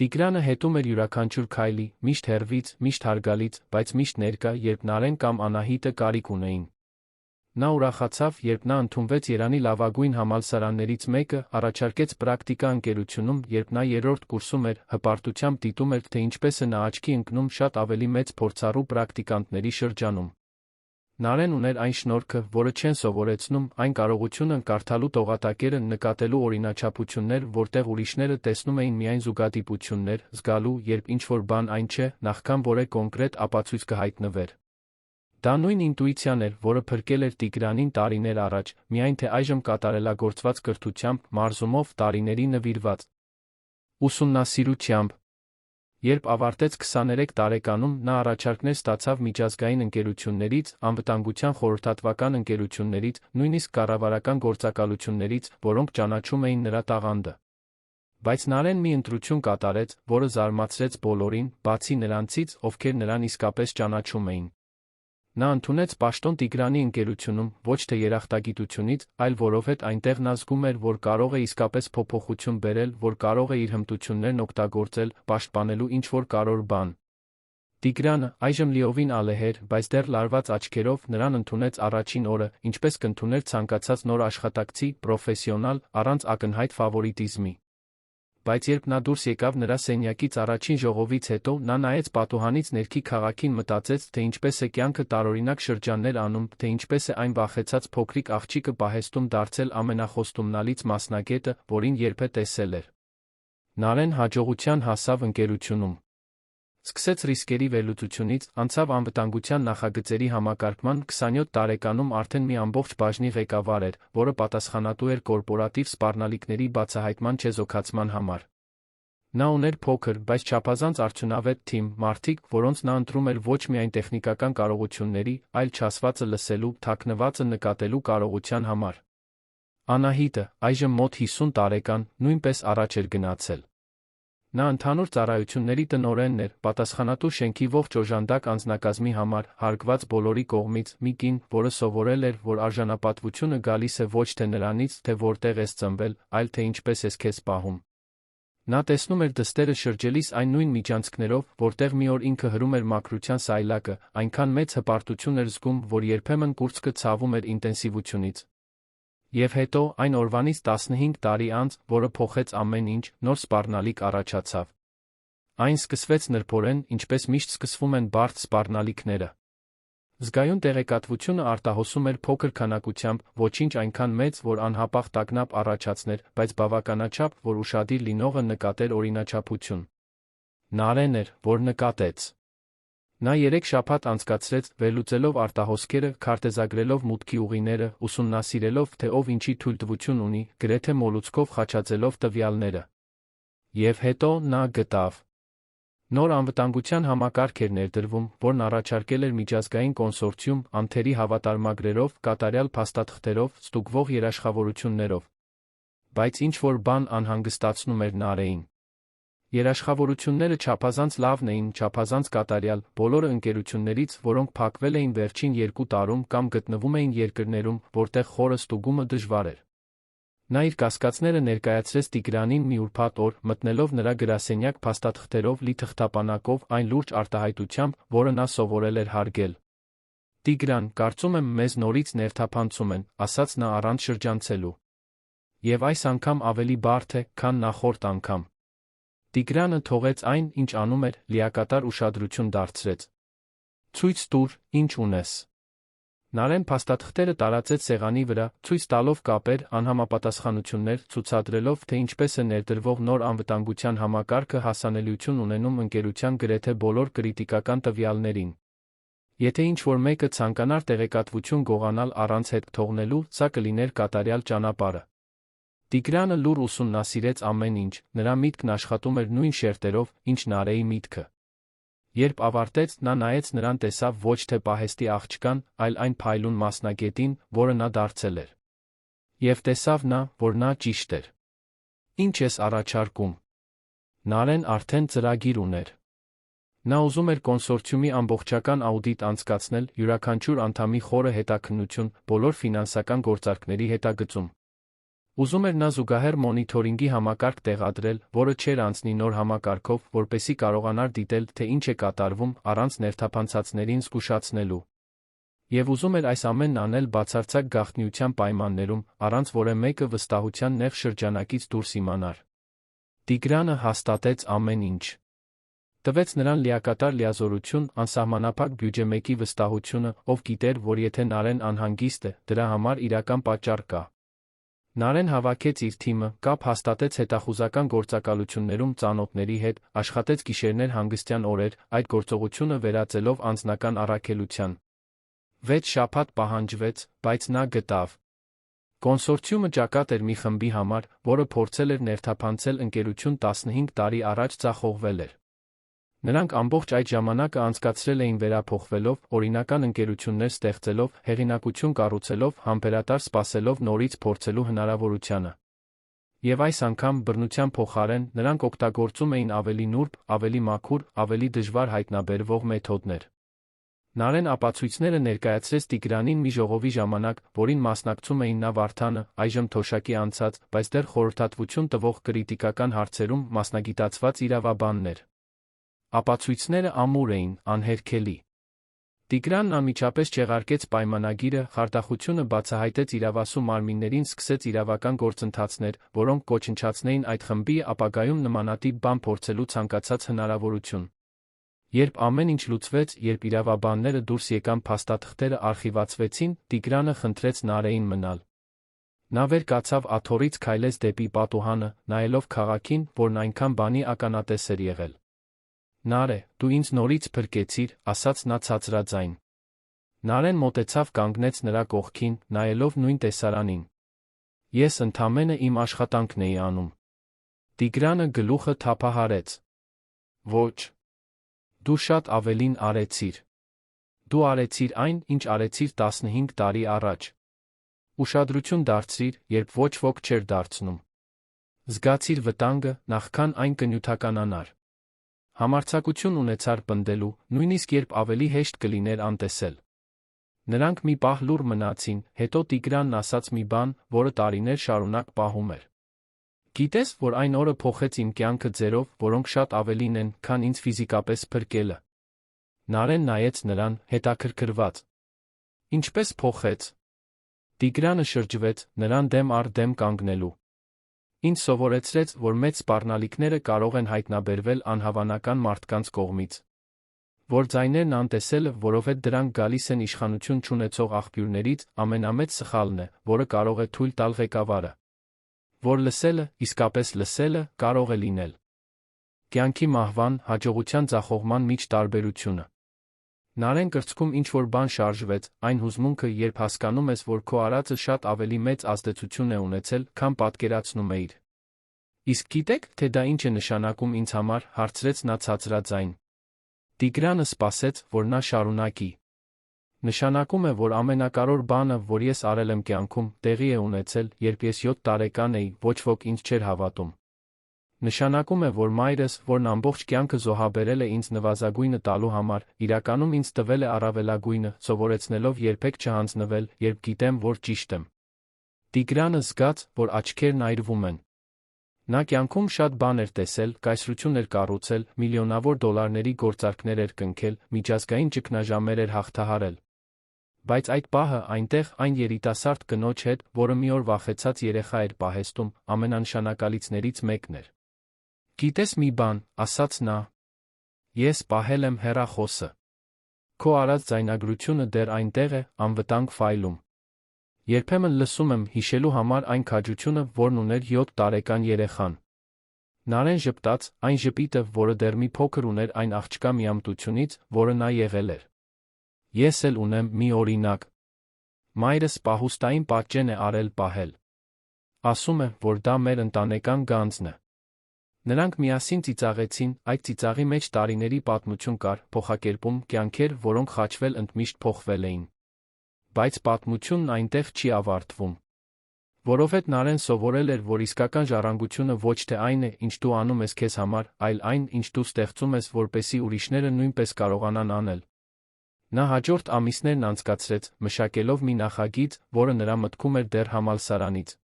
Տիգրանը հետում էր յուրաքանչյուր քայլի, միշտ հեռվից, միշտ հարգալից, բայց միշտ ներկա, երբ Նարեն կամ Անահիտը կարիք ունեին։ Նա ուրախացավ, երբ նա ընդունվեց Երանի լավագույն համալսարաններից մեկը, առաջարկեց պրակտիկա ընկերությունում, երբ նա 3-րդ կուրսում էր, հպարտությամբ դիտում էր, թե ինչպես է նա աչքի ընկնում շատ ավելի մեծ փորձառու պրակտիկանտների շրջանում։ Նարեն ուներ այն շնորհքը, որը չեն սովորեցնում, այն կարողությունը կարդալու տողատակերը, նկատելու օրինաչափություններ, որտեղ ուրիշները տեսնում էին միայն զուգադիպություններ, զգալու, երբ ինչ-որ բան այն չէ, նախքան որ է կոնկրետ ապացույց կհայտնվեր։ Դա նույն ինտուիցիան էր, որը փրկել էր Տիգրանին տարիներ առաջ, միայն թե այժմ կատարելագործված կրթությամբ, մարզումով, տարիների նվիրված ուսումնասիրությամբ։ Երբ ավարտեց 23 տարեկանում, նա առաջարկներ ստացավ միջազգային ընկերություններից, անվտանգության խորհրդատվական ընկերություններից, նույնիսկ կառավարական գործակալություններից, որոնք ճանաչում էին նրա տաղանդը։ Բայց Նարեն մի ընտրություն կատարեց, որը զարմացրեց բոլորին, բացի նրանցից, ովքեր նրան իսկապես ճանաչում էին։ Նա ընդունեց պաշտոն Տիգրանի ընկերությունում, ոչ թե երախտագիտությունից, այլ որովհետև այնտեղ նա զգում էր, որ կարող է իսկապես փոփոխություն բերել, որ կարող է իր հմտություններն օգտագործել, պաշտպանելու ինչ-որ կարևոր բան։ Տիգրանը, այժմ լիովին ալեհեր, բայց դեռ լարված աչքերով, նրան ընդունեց առաջին օրը, ինչպես կընդուներ ցանկացած նոր աշխատակցի, պրոֆեսիոնալ, առանց ակնհայտ ֆավորիտիզմի։ Բայց երբ նա դուրս եկավ նրա սենյակից առաջին ժողովից հետո, նա նայեց պատուհանից ներքի քաղաքին, մտածեց, թե ինչպես է կյանքը տարօրինակ շրջաններ անում, թե ինչպես է այն վախեցած փոքրիկ աղջիկը պահեստում դարձել ամենախոստումնալից մասնագետը, որին երբե տեսել էր։ Նարեն հաջողության հասավ ընկերությունում։ Սկսեց ռիսկերի վերլուծությունից, անցավ անվտանգության նախագծերի համակարգման, 27 տարեկանում արդեն մի ամբողջ բաժնի ղեկավար էր, որը պատասխանատու էր կորպորատիվ սպառնալիքների բացահայտման չեզոքացման համար։ Նա ուներ փոքր, բայց չափազանց արդյունավետ թիմ, մարդիկ, որոնց նա ընտրում էր ոչ միայն տեխնիկական կարողությունների, այլ չասվածը լսելու, թաքնվածը նկատելու կարողության համար։ Անահիտը, այժմ մոտ 50 տարեկան, նույնպես առաջ էր գնացել։ Նա ընդհանուր ծառայությունների տնօրենն էր, պատասխանատու շենքի ողջ օժանդակ անձնակազմի համար, հարգված բոլորի կողմից, մի կին, որը սովորել էր, որ արժանապատվությունը գալիս է ոչ թե նրանից, թե որտեղ ես ծնվել, այլ թե ինչպես ես քեզ պահում։ Նա տեսնում էր դստերը շրջելիս այն նույն միջանցքներով, որտեղ մի օր ինքը հրում էր մաքրության սայլակը, այնքան մեծ հպարտություն էր զգում, որ երբեմն կուրծքը ցավում էր ինտենսիվությունից։ Եվ հետո, այն օրվանից 15 տարի անց, որը փոխեց ամեն ինչ, նոր սպառնալիք առաջացավ։ Այն սկսվեց նրբորեն, ինչպես միշտ սկսվում են բարդ սպառնալիքները։ Զգայուն տեղեկատվությունը արտահոսում էր փոքր քանակությամբ, ոչինչ այնքան մեծ, որ անհապաղ տագնապ առաջացներ, բայց բավականաչափ, որ ուշադիր լինողը նկատեր օրինաչափություն։ Նարեն էր, որ նկատեց։ Նա 3 շաբաթ անցկացրեց, վերլուծելով արտահոսքերը, քարտեզագրելով մուտքի ուղիները, ուսումնասիրելով, թե ով ինչի թույլտվություն ունի, գրեթե մոլուցքով խաչաձելով տվյալները։ Եվ հետո նա գտավ։ Նոր անվտանգության համակարգ էր ներդրվում, որն առաջարկել էր միջազգային կոնսորցիում, անթերի հավատարմագրերով, կատարյալ փաստաթղթերով, ստուգվող երաշխավորություններով։ Բայց ինչ-որ բան անհանգստացնում էր Նարեին։ Երաշխավորությունները չափազանց լավն էին, չափազանց կատարյալ, բոլոր ընկերություններից, որոնք փակվել էին վերջին 2 տարում կամ գտնվում էին երկրներում, որտեղ խորը ստուգումը դժվար էր։ Նա իր կասկածները ներկայացրեց Տիգրանին մի ուրբաթ օր, մտնելով նրա գրասենյակ փաստաթղթերով լի թղթապանակով այն լուրջ արտահայտությամբ, որը նա սովորել էր հարգել։ Տիգրան, կարծում եմ, մեզ նորից ներթափանցում են, ասաց նա առանց շրջանցելու։ Եվ այս անգամ ավելի բարդ է, քան նախորդ անգամ։ Տիգրանը թողեց այն, ինչ անում էր, լիակատար ուշադրություն դարձրեց։ Ցույց տուր, ինչ ունես։ Նարեն փաստաթղթերը տարածեց սեղանի վրա, ցույց տալով կապեր, անհամապատասխանություններ, ցուցադրելով, թե ինչպես է ներդրվող նոր անվտանգության համակարգը հասանելիություն ունենում ընկերության գրեթե բոլոր կրիտիկական տվյալներին։ Եթե ինչ-որ մեկը ցանկանար տեղեկատվություն գողանալ առանց հետ թողնելու, սա կլիներ կատարյալ ճանապարհը։ Տիգրանը լուր ուսումնասիրեց ամեն ինչ, նրա միտքն աշխատում էր նույն շերտերով, ինչ Նարեի միտքը։ Երբ ավարտեց, նա նայեց նրան, տեսավ ոչ թե պահեստի աղջկան, այլ այն փայլուն մասնագետին, որը նա դարձել էր։ Եվ տեսավ նա, որ նա ճիշտ էր։ Ինչ ես առաջարկում։ Նարեն արդեն ծրագիր ուներ։ Նա ուզում էր կոնսորցիումի ամբողջական աուդիտ անցկացնել, յուրաքանչյուր անդամի խորը հետաքննություն, բոլոր ֆինանսական գործարքների հետագծում։ Ուզում էր նա զուգահեռ մոնիթորինգի համակարգ տեղադրել, որը չէր անցնի նոր համակարգով, որպեսզի կարողանար դիտել, թե ինչ է կատարվում, առանց ներթափանցածներին զգուշացնելու։ Եվ ուզում էր այս ամենն անել բացարձակ գաղտնիության պայմաններում, առանց որևէ մեկը վստահության նեղ շրջանակից դուրս իմանար։ Տիգրանը հաստատեց ամեն ինչ։ Տվեց նրան լիակատար լիազորություն, անսահմանափակ բյուջե մեկի վստահությունը, ով գիտեր, որ եթե Նարեն անհանգիստ է, դրա համար իրական պատճառ կա։ Նարեն հավաքեց իր թիմը, կապ հաստատեց հետախուզական գործակալություններում ծանոթների հետ, աշխատեց գիշերներ հանգստյան օրեր, այդ գործողությունը վերածելով անձնական առաքելության։ 6 շաբաթ պահանջվեց, բայց նա գտավ։ Կոնսորցիումը ճակատ էր մի խմբի համար, որը փորձել էր ներթափանցել ընկերություն 15 տարի առաջ ձախողվել էր։ Նրանք ամբողջ այդ ժամանակը անցկացրել էին վերափոխվելով, օրինական ընկերություններ ստեղծելով, հեղինակություն կառուցելով, համբերատար սպասելով նորից փորձելու հնարավորությանը։ Եվ այս անգամ, բռնության փոխարեն, նրանք օգտագործում էին ավելի նուրբ, ավելի մաքուր, ավելի դժվար հայտնաբերվող մեթոդներ։ Նարեն ապացույցները ներկայացրեց Տիգրանին մի ժողովի ժամանակ, որին մասնակցում էին նա Վարդանը, այժմ թոշակի անցած, բայց դեռ խորհրդատվություն տվող կրիտիկական հարցերում մասնագիտացված իրավաբաններ։ Ապացույցները ամուր էին, անհերքելի։ Տիգրանն անմիջապես չեղարկեց պայմանագիրը, խարդախությունը բացահայտեց իրավասու մարմիններին, սկսեց իրավական գործընթացներ, որոնք կոչնչացնեին այդ խմբի ապագայում նմանատիպ բան փորձելու ցանկացած հնարավորություն։ Երբ ամեն ինչ լուծվեց, երբ իրավաբանները դուրս եկան փաստաթղթերը արխիվացվեցին, Տիգրանը խնդրեց Նարեին մնալ։ Նա վեր կացավ աթոռից, քայլեց դեպի պատուհանը, նայելով քաղաքին, որն այնքան բանի ականատես էր եղել։ Նարե, դու ինձ նորից փրկեցիր, ասաց նա ցածրաձայն։ Նարեն մոտեցավ, կանգնեց նրա կողքին, նայելով նույն տեսարանին։ Ես ընդամենը իմ աշխատանքն էի անում։ Տիգրանը գլուխը թափահարեց։ Ոչ։ Դու շատ ավելին արեցիր։ Դու արեցիր այն, ինչ արեցիր 15 տարի առաջ։ Ուշադրություն դարձրիր, երբ ոչ ոք չէր դարձնում։ Զգացիր վտանգը, նախքան այն կնյութականանար։ Համարձակություն ունեցար պնդելու, նույնիսկ երբ ավելի հեշտ կլիներ անտեսել։ Նրանք մի պահ լուռ մնացին, հետո Տիգրանն ասաց մի բան, որը տարիներ շարունակ պահում էր։ Գիտես, որ այն օրը փոխեց իմ կյանքը ձերով, որոնք շատ ավելին են, քան ինձ ֆիզիկապես փրկելը։ Նարեն նայեց նրան, հետաքրքրված։ Ինչպես փոխեց։ Տիգրանը շրջվեց, նրան դեմ առ դեմ կանգնելու։ Ինձ սովորեցրեց, որ մեծ սպառնալիքները կարող են հայտնաբերվել անհավանական մարդկանց կողմից։ Որ ձայներն անտեսելը, որովհետև դրանք գալիս են իշխանություն չունեցող աղբյուրներից, ամենամեծ սխալն է, որը կարող է թույլ տալ ղեկավարը։ Որ լսելը, իսկապես լսելը, կարող է լինել կյանքի մահվան, հաջողության ձախողման միջ տարբերությունը։ Նարեն կրծքում ինչ-որ բան շարժվեց, այն հուզմունքը, երբ հասկանում ես, որ քո արածը շատ ավելի մեծ ազդեցություն է ունեցել, քան պատկերացնում էիր։ Իսկ գիտեք, թե դա ինչ է նշանակում ինձ համար, հարցրեց նա ցածրաձայն։ Տիգրանը սպասեց, որ նա շարունակի։ Նշանակում է, որ ամենակարևոր բանը, որ ես արել եմ կյանքում, տեղի է ունեցել, երբ ես 7 տարեկան էի, ոչ ոք ինձ չէր հավատում։ Նշանակում է, որ մայրս, որն ամբողջ կյանքը զոհաբերել է ինձ նվազագույնը տալու համար, իրականում ինձ տվել է առավելագույնը, սովորեցնելով երբեք չհանձնվել, երբ գիտեմ, որ ճիշտ եմ։ Տիգրանը զգաց, որ աչքերն այրվում են։ Նա կյանքում շատ բան էր տեսել, կայսրություն էր կառուցել, միլիոնավոր դոլարների գործարքներ էր կնքել, միջազգային ճգնաժամեր էր հաղթահարել։ Բայց այդ պահը այնտեղ այն երիտասարդ կնոջ հետ, որը մի օր վախեցած երեխա էր պահեստում, ամենանշանակալիցներից մեկն էր։ Գիտես մի բան, ասաց նա։ Ես պահել եմ հեռախոսը։ Քո արած ձայնագրությունը դեռ այնտեղ է, անվտանգ ֆայլում։ Երբեմն լսում եմ հիշելու համար այն քաջությունը, որն ուներ 7 տարեկան երեխան։ Նարեն ժպտաց, այն ժպիտը, որը դեռ մի փոքր ուներ այն աղջկա միամտությունից, որը նա եղել էր։ Ես էլ ունեմ մի օրինակ։ Մայրս պահուստային պատճեն է արել պահել։ Ասում է, որ դա մեր ընտանեկան գանձն է։ Նրանք միասին ծիծաղեցին, այդ ծիծաղի մեջ տարիների պատմություն կար, փոխակերպում, կյանքեր, որոնք խաչվել ընդմիշտ փոխվել էին։ Բայց պատմությունն այնտեղ չի ավարտվում։ Որովհետև Նարեն սովորել էր, որ իսկական ժառանգությունը ոչ թե այն է, ինչ դու անում ես քեզ համար, այլ այն, ինչ դու ստեղծում ես, որպեսզի ուրիշները նույնպես կարողանան անել։ Նա հաջորդ ամիսներն անցկացրեց, մշակելով մի նախագիծ, որը նրա մտքում էր դեռ համալսարանից։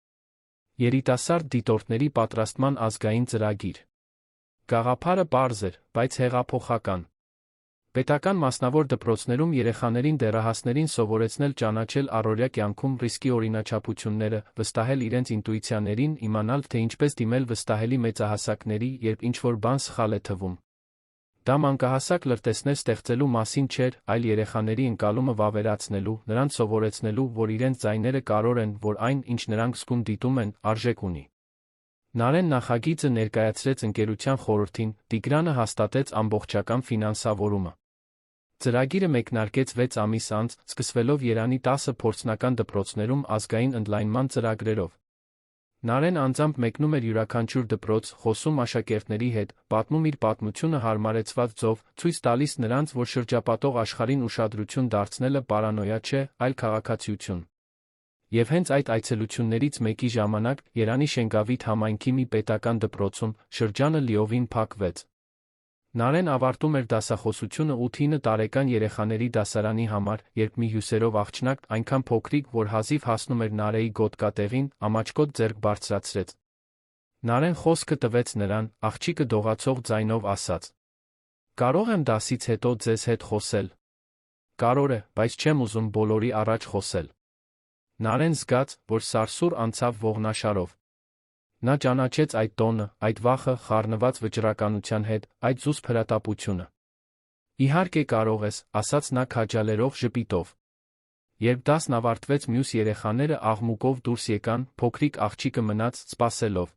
Երիտասարդ դիտորդների պատրաստման ազգային ծրագիր։ Գաղափարը պարզ էր, բայց հեղափոխական։ Պետական մասնավոր դպրոցներում երեխաներին դեռահասներին սովորեցնել ճանաչել առօրյա կյանքում ռիսկի օրինաչափությունները, վստահել իրենց ինտուիցիաներին, իմանալ, թե ինչպես դիմել վստահելի մեծահասակների, երբ ինչ-որ բան սխալ է թվում։ Դա մանկահասակ լրտեսներ ստեղծելու մասին չէր, այլ երեխաների ընկալումը վավերացնելու, նրանց սովորեցնելու, որ իրենց ձայները կարևոր են, որ այն, ինչ նրանք զգում դիտում են, արժեք ունի։ Նարեն նախագիծը ներկայացրեց ընկերության խորհրդին, Տիգրանը հաստատեց ամբողջական ֆինանսավորումը։ Ծրագիրը մեկնարկեց 6 ամիս անց, սկսվելով Երանի 10 փորձնական դպրոցներում ազգային ընդլայնման ծրագրերով։ Նարեն անձամբ մեկնում էր յուրաքանչյուր դպրոց, խոսում աշակերտների հետ, պատմում իր պատմությունը հարմարեցված ձով, ցույց տալիս նրանց, որ շրջապատող աշխարհին ուշադրություն դարձնելը պարանոյա չէ, այլ քաղաքացիություն։ Եվ հենց այդ այցելություններից մեկի ժամանակ, Երանի Շենգավիթ համայնքի մի պետական դպրոցում, շրջանը լիովին փակվեց։ Նարեն ավարտում էր դասախոսությունը 8-9 տարեկան երեխաների դասարանի համար, երբ մի հյուսերով աղջնակ, այնքան փոքրիկ, որ հազիվ հասնում էր Նարեի գոտկատեղին, ամաչկոտ ձեռք բարձրացրեց։ Նարեն խոսքը տվեց նրան, աղջիկը դողացող ձայնով ասաց. Կարող եմ դասից հետո ձեզ հետ խոսել։ Կարող է, բայց չեմ ուզում բոլորի առաջ խոսել։ Նարեն զգաց, որ սարսուռ անցավ ողնաշարով։ Նա ճանաչեց այդ տոնը, այդ վախը, խառնված վճռականության հետ, այդ զուսպ հրատապությունը։ Իհարկե կարող ես, ասաց նա քաջալերող ժպիտով։ Երբ դասն ավարտվեց, մյուս երեխաները աղմուկով դուրս եկան, փոքրիկ աղջիկը մնաց սպասելով։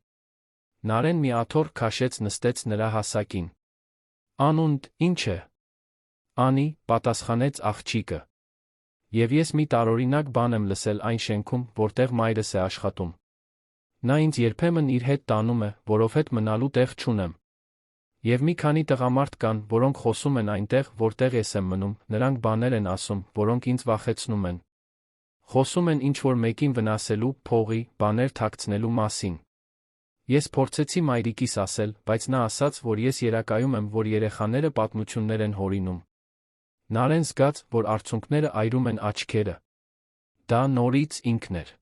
Նարեն մի աթոռ քաշեց նստեց նրա հասակին։ Անունդ ի՞նչ է։ Անի, պատասխանեց աղջիկը։ Եվ ես մի տարօրինակ բան եմ լսել այն շենքում, որտեղ մայրս է աշխատում։ Նա ինձ երբեմն իր հետ տանում է, որովհետև մնալու տեղ չունեմ։ Եվ մի քանի տղամարդ կան, որոնք խոսում են այնտեղ, որտեղ ես եմ մնում, նրանք բաներ են ասում, որոնք ինձ վախեցնում են։ Խոսում են ինչ-որ մեկին վնասելու, փողի, բաներ թաքցնելու մասին։ Ես փորձեցի մայրիկիս ասել, բայց նա ասաց, որ ես երակայում եմ, որ երեխաները պատմություններ են հորինում։ Նարեն զգաց, որ արցունքները այրում են աչքերը։ Դա նորից ինքն էր։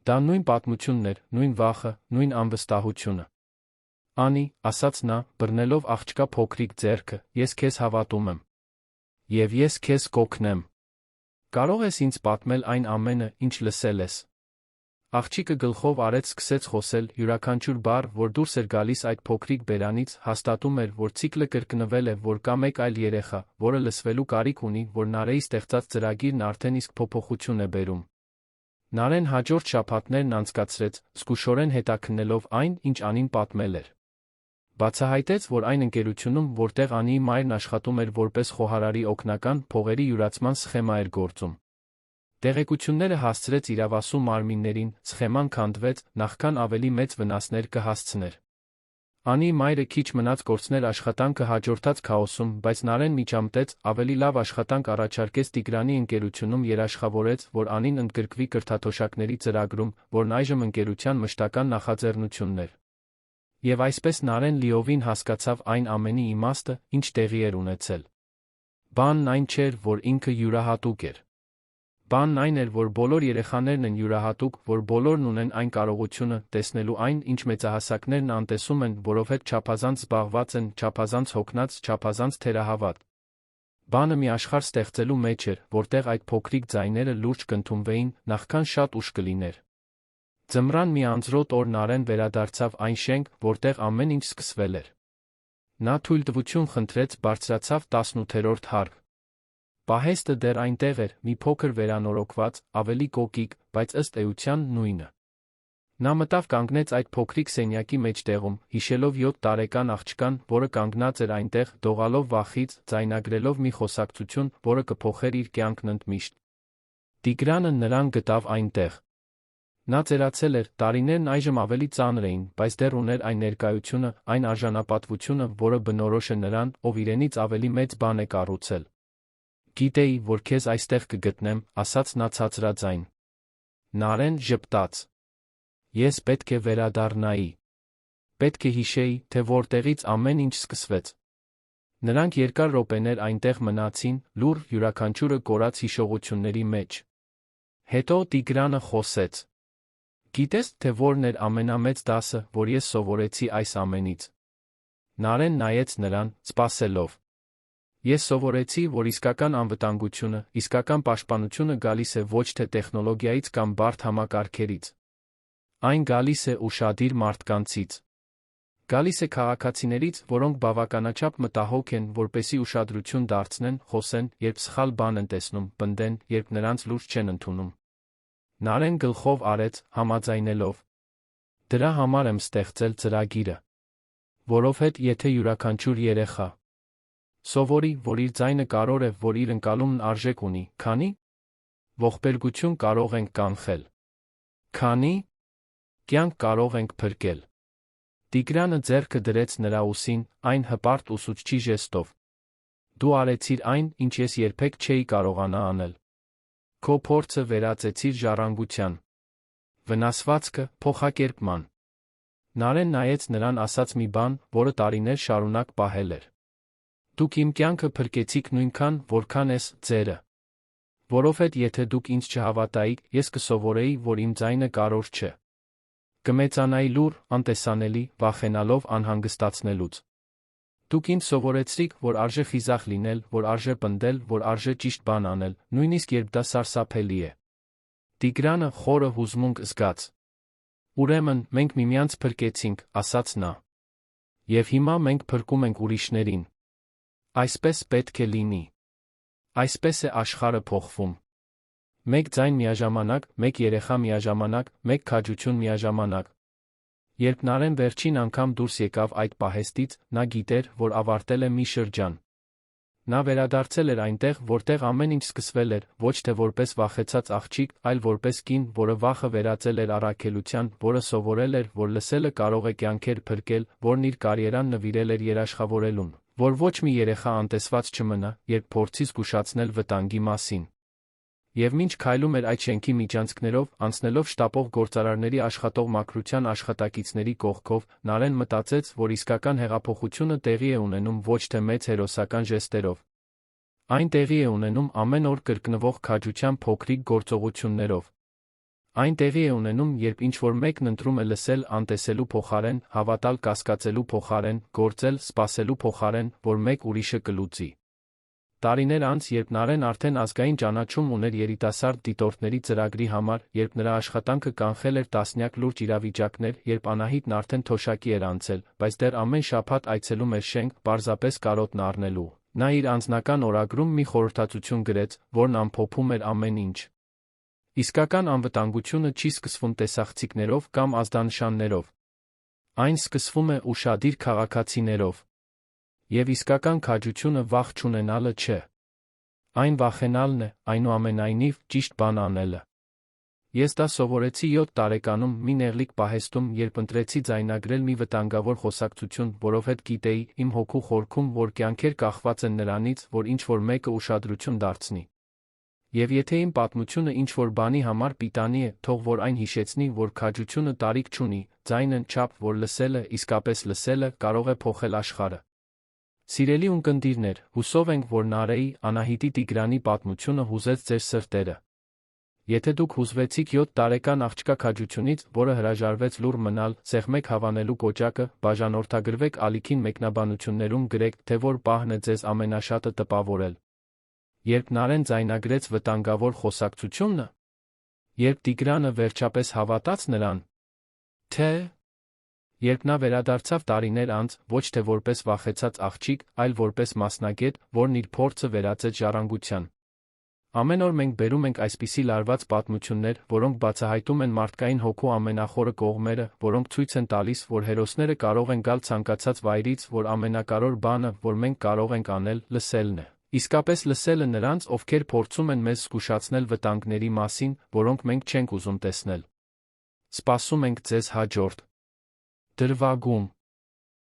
Դա նույն պատմությունն էր, նույն վախը, նույն անվստահությունը։ Անի, ասաց նա, բռնելով աղջկա փոքրիկ ձեռքը, ես քեզ հավատում եմ։ Եվ ես քեզ կօգնեմ։ Կարող ես ինձ պատմել այն ամենը, ինչ լսել ես։ Աղջիկը գլխով արեց սկսեց խոսել, յուրաքանչյուր բառ, որ դուրս էր գալիս այդ փոքրիկ բերանից, հաստատում էր, որ ցիկլը կրկնվել է, որ կա մեկ այլ երեխա, որը լսվելու կարիք ունի, որ Նարեի ստեղծած ծրագիրն արդեն իսկ փոփոխություն է բերում։ Նարեն հաջորդ շաբաթներն անցկացրեց, զգուշորեն հետաքննելով այն, ինչ Անին պատմել էր։ Բացահայտեց, որ այն ընկերությունում, որտեղ Անիի մայրն աշխատում էր որպես խոհարարի օգնական, փողերի յուրացման սխեմա էր գործում։ Տեղեկությունները հասցրեց իրավասու մարմիններին, սխեման քանդվեց, նախքան ավելի մեծ վնասներ կհասցներ։ Անիի մայրը քիչ մնաց կորցներ աշխատանքը հաջորդած քաոսում, բայց Նարեն միջամտեց, ավելի լավ աշխատանք առաջարկեց Տիգրանի ընկերությունում երաշխավորեց, որ Անին ընդգրկվի կրթաթոշակների ծրագրում, որն այժմ ընկերության մշտական նախաձեռնությունն էր։ Եվ այսպես Նարեն լիովին հասկացավ այն ամենի իմաստը, ինչ տեղի էր ունեցել։ Բանն այն չէր, որ ինքը յուրահատուկ էր։ Բանն այն էր, որ բոլոր երեխաներն են յուրահատուկ, որ բոլորն ունեն այն կարողությունը, տեսնելու այն, ինչ մեծահասակներն անտեսում են, որովհետև չափազանց զբաղված են, չափազանց հոգնած, չափազանց թերահավատ։ Բանը մի աշխարհ ստեղծելու մեջ էր, որտեղ այդ փոքրիկ ձայները լուրջ կընդունվեին, նախքան շատ ուշ կլիներ։ Ձմռան մի անձրոտ օր Նարեն վերադարձավ այն շենք, որտեղ ամեն ինչ սկսվել էր։ Նա թույլտվություն խնդրեց, բարձրացավ 18-րդ հարկ։ Պահեստը դեռ այնտեղ էր, մի փոքր վերանորոգված, ավելի կոկիկ, բայց ըստ էության նույնը։ Նա մտավ կանգնեց այդ փոքրիկ սենյակի մեջտեղում, հիշելով 7 տարեկան աղջկան, որը կանգնած էր այնտեղ, դողալով վախից, ձայնագրելով մի խոսակցություն, որը կփոխեր իր կյանքն ընդմիշտ։ Տիգրանը նրան գտավ այնտեղ։ Նա ծերացել էր, տարիներն այժմ ավելի ծանր էին, բայց դեռ ուներ այն ներկայությունը, այն արժանապատվությունը, որը բնորոշ է նրան, ով իրենից ավելի մեծ բան է կառուցել։ Գիտեի, որ քեզ այստեղ կգտնեմ, ասաց նա ցածրաձայն։ Նարեն ժպտաց։ Ես պետք է վերադառնայի։ Պետք է հիշեի, թե որտեղից ամեն ինչ սկսվեց։ Նրանք երկար րոպեներ այնտեղ մնացին, լուռ, յուրաքանչյուրը կորած հիշողությունների մեջ։ Հետո Տիգրանը խոսեց։ Գիտես, թե որն էր ամենամեծ դասը, որ ես սովորեցի այս ամենից։ Նարեն նայեց նրան, սպասելով։ Ես սովորեցի, որ իսկական անվտանգությունը, իսկական պաշտպանությունը գալիս է ոչ թե տեխնոլոգիայից կամ բարդ համակարգերից։ Այն գալիս է ուշադիր մարդկանցից։ Գալիս է քաղաքացիներից, որոնք բավականաչափ մտահոգ են, որպեսզի ուշադրություն դարձնեն, խոսեն, երբ սխալ բան են տեսնում, պնդեն, երբ նրանց լուրջ չեն ընդունում։ Նարեն գլխով արեց, համաձայնելով։ Դրա համար եմ ստեղծել ծրագիրը։ Որովհետև եթե յուրաքանչյուր երեխա սովորի, որ իր ձայնը կարևոր է, որ իր ընկալումն արժեք ունի, քանի ողբերգություն կարող ենք կանխել, քանի կյանք կարող ենք փրկել։ Տիգրանը ձեռքը դրեց նրա ուսին, այն հպարտ ուսուցչի ժեստով։ Դու արեցիր այն, ինչ ես երբեք չէի կարողանա անել։ Քո փորձը վերածեցիր ժառանգության։ Վնասվածքը՝ փոխակերպման։ Նարեն նայեց նրան ասաց մի բան, որը տարիներ շարունակ պահել էր։ Դուք իմ կյանքը փրկեցիք նույնքան, որքան ես ձերը։ Որովհետև եթե դուք ինձ չհավատայիք, ես կսովորեի, որ իմ ձայնը կարևոր չէ։ Կմեծանայի լուռ, անտեսանելի, վախենալով անհանգստացնելուց։ Դուք ինձ սովորեցրիք, որ արժե խիզախ լինել, որ արժե պնդել, որ արժե ճիշտ բան անել, նույնիսկ երբ դա սարսափելի է։ Տիգրանը խորը հուզմունք զգաց։ Ուրեմն, մենք միմյանց փրկեցինք, ասաց նա։ Եվ հիմա մենք փրկում ենք ուրիշներին։ Այսպես պետք է լինի։ Այսպես է աշխարհը փոխվում։ Մեկ ձայն միաժամանակ, մեկ երեխա միաժամանակ, մեկ քաջություն միաժամանակ։ Երբ Նարեն վերջին անգամ դուրս եկավ այդ պահեստից, նա գիտեր, որ ավարտել է մի շրջան։ Նա վերադարձել էր այնտեղ, որտեղ ամեն ինչ սկսվել էր, ոչ թե որպես վախեցած աղջիկ, այլ որպես կին, որը վախը վերածել էր առաքելության, որը սովորել էր, որ լսելը կարող է կյանքեր փրկել, որն իր կարիերան նվիրել էր երաշխավորելուն, որ ոչ մի երեխա անտեսված չմնա, երբ փորձի զգուշացնել վտանգի մասին։ Եվ մինչ քայլում էր այդ շենքի միջանցքներով, անցնելով շտապող գործարարների աշխատող մաքրության աշխատակիցների կողքով, Նարեն մտածեց, որ իսկական հեղափոխությունը տեղի է ունենում ոչ թե մեծ հերոսական ժեստերով։ Այն տեղի է ունենում ամեն օր կրկնվող քաջության փոքրիկ գործողություններով։ Այն տեղի է ունենում, երբ ինչ-որ մեկն ընտրում է լսել անտեսելու փոխարեն, հավատալ կասկածելու փոխարեն, գործել սպասելու փոխարեն, որ մեկ ուրիշը կլուծի։ Տարիներ անց, երբ Նարեն արդեն ազգային ճանաչում ուներ երիտասարդ դիտորդների ծրագրի համար, երբ նրա աշխատանքը կանխել էր տասնյակ լուրջ իրավիճակներ, երբ Անահիտն արդեն թոշակի էր անցել, բայց դեռ ամեն շաբաթ այցելում էր շենք, պարզապես կարոտն առնելու, նա իր անձնական օրագրում մի խորհրդածություն գրեց, որն ամփոփում էր ամեն ինչ. Իսկական անվտանգությունը չի սկսվում տեսախցիկներով կամ ազդանշաններով. այն սկսվում է ուշադիր քաղաքացիներով։ Եվ իսկական քաջությունը վախ չունենալը չէ։ Այն վախենալն է, այնուամենայնիվ, ճիշտ բան անելը։ Ես դա սովորեցի 7 տարեկանում մի նեղլիկ պահեստում, երբ ընտրեցի ձայնագրել մի վտանգավոր խոսակցություն, որովհետև գիտեի, իմ հոգու խորքում, որ կյանքեր կախված են նրանից, որ ինչ-որ մեկը ուշադրություն դարձնի։ Եվ եթե իմ պատմությունը ինչ-որ բանի համար պիտանի է, թող որ այն հիշեցնի, որ քաջությունը տարիք չունի, ձայնն չափ, որ լսելը, իսկապես լսելը, կարող է փոխել աշխարհը։ Սիրելի ունկնդիրներ, հուսով ենք, որ Նարեի, Անահիտի, Տիգրանի պատմությունը հուզեց ձեր սրտերը։ Եթե դուք հուզվեցիք 7 տարեկան աղջկա քաջությունից, որը հրաժարվեց լուռ մնալ, սեղմեք հավանելու կոճակը, բաժանորդագրվեք ալիքին մեկնաբանություններում գրեք, թե որ պահն է ձեզ ամենաշատը տպավորել։ Երբ Նարեն ձայնագրեց վտանգավոր խոսակցությունը, երբ Տիգրանը վերջապես հավատաց նրան, թե երբ նա վերադարձավ տարիներ անց, ոչ թե որպես վախեցած աղջիկ, այլ որպես մասնագետ, որն իր փորձը վերածեց ժառանգության։ Ամեն օր մենք բերում ենք այսպիսի լարված պատմություններ, որոնք բացահայտում են մարդկային հոգու ամենախորը կողմերը, որոնք ցույց են տալիս, որ հերոսները կարող են գալ ցանկացած վայրից, որ ամենակարևոր բանը, որ մենք կարող ենք անել, լսելն է։ Իսկապես լսելը նրանց, ովքեր փորձում են մեզ զգուշացնել վտանգների մասին, որոնք մենք չենք ուզում տեսնել։ Սպասում ենք ձեզ հաջորդ դրվագում։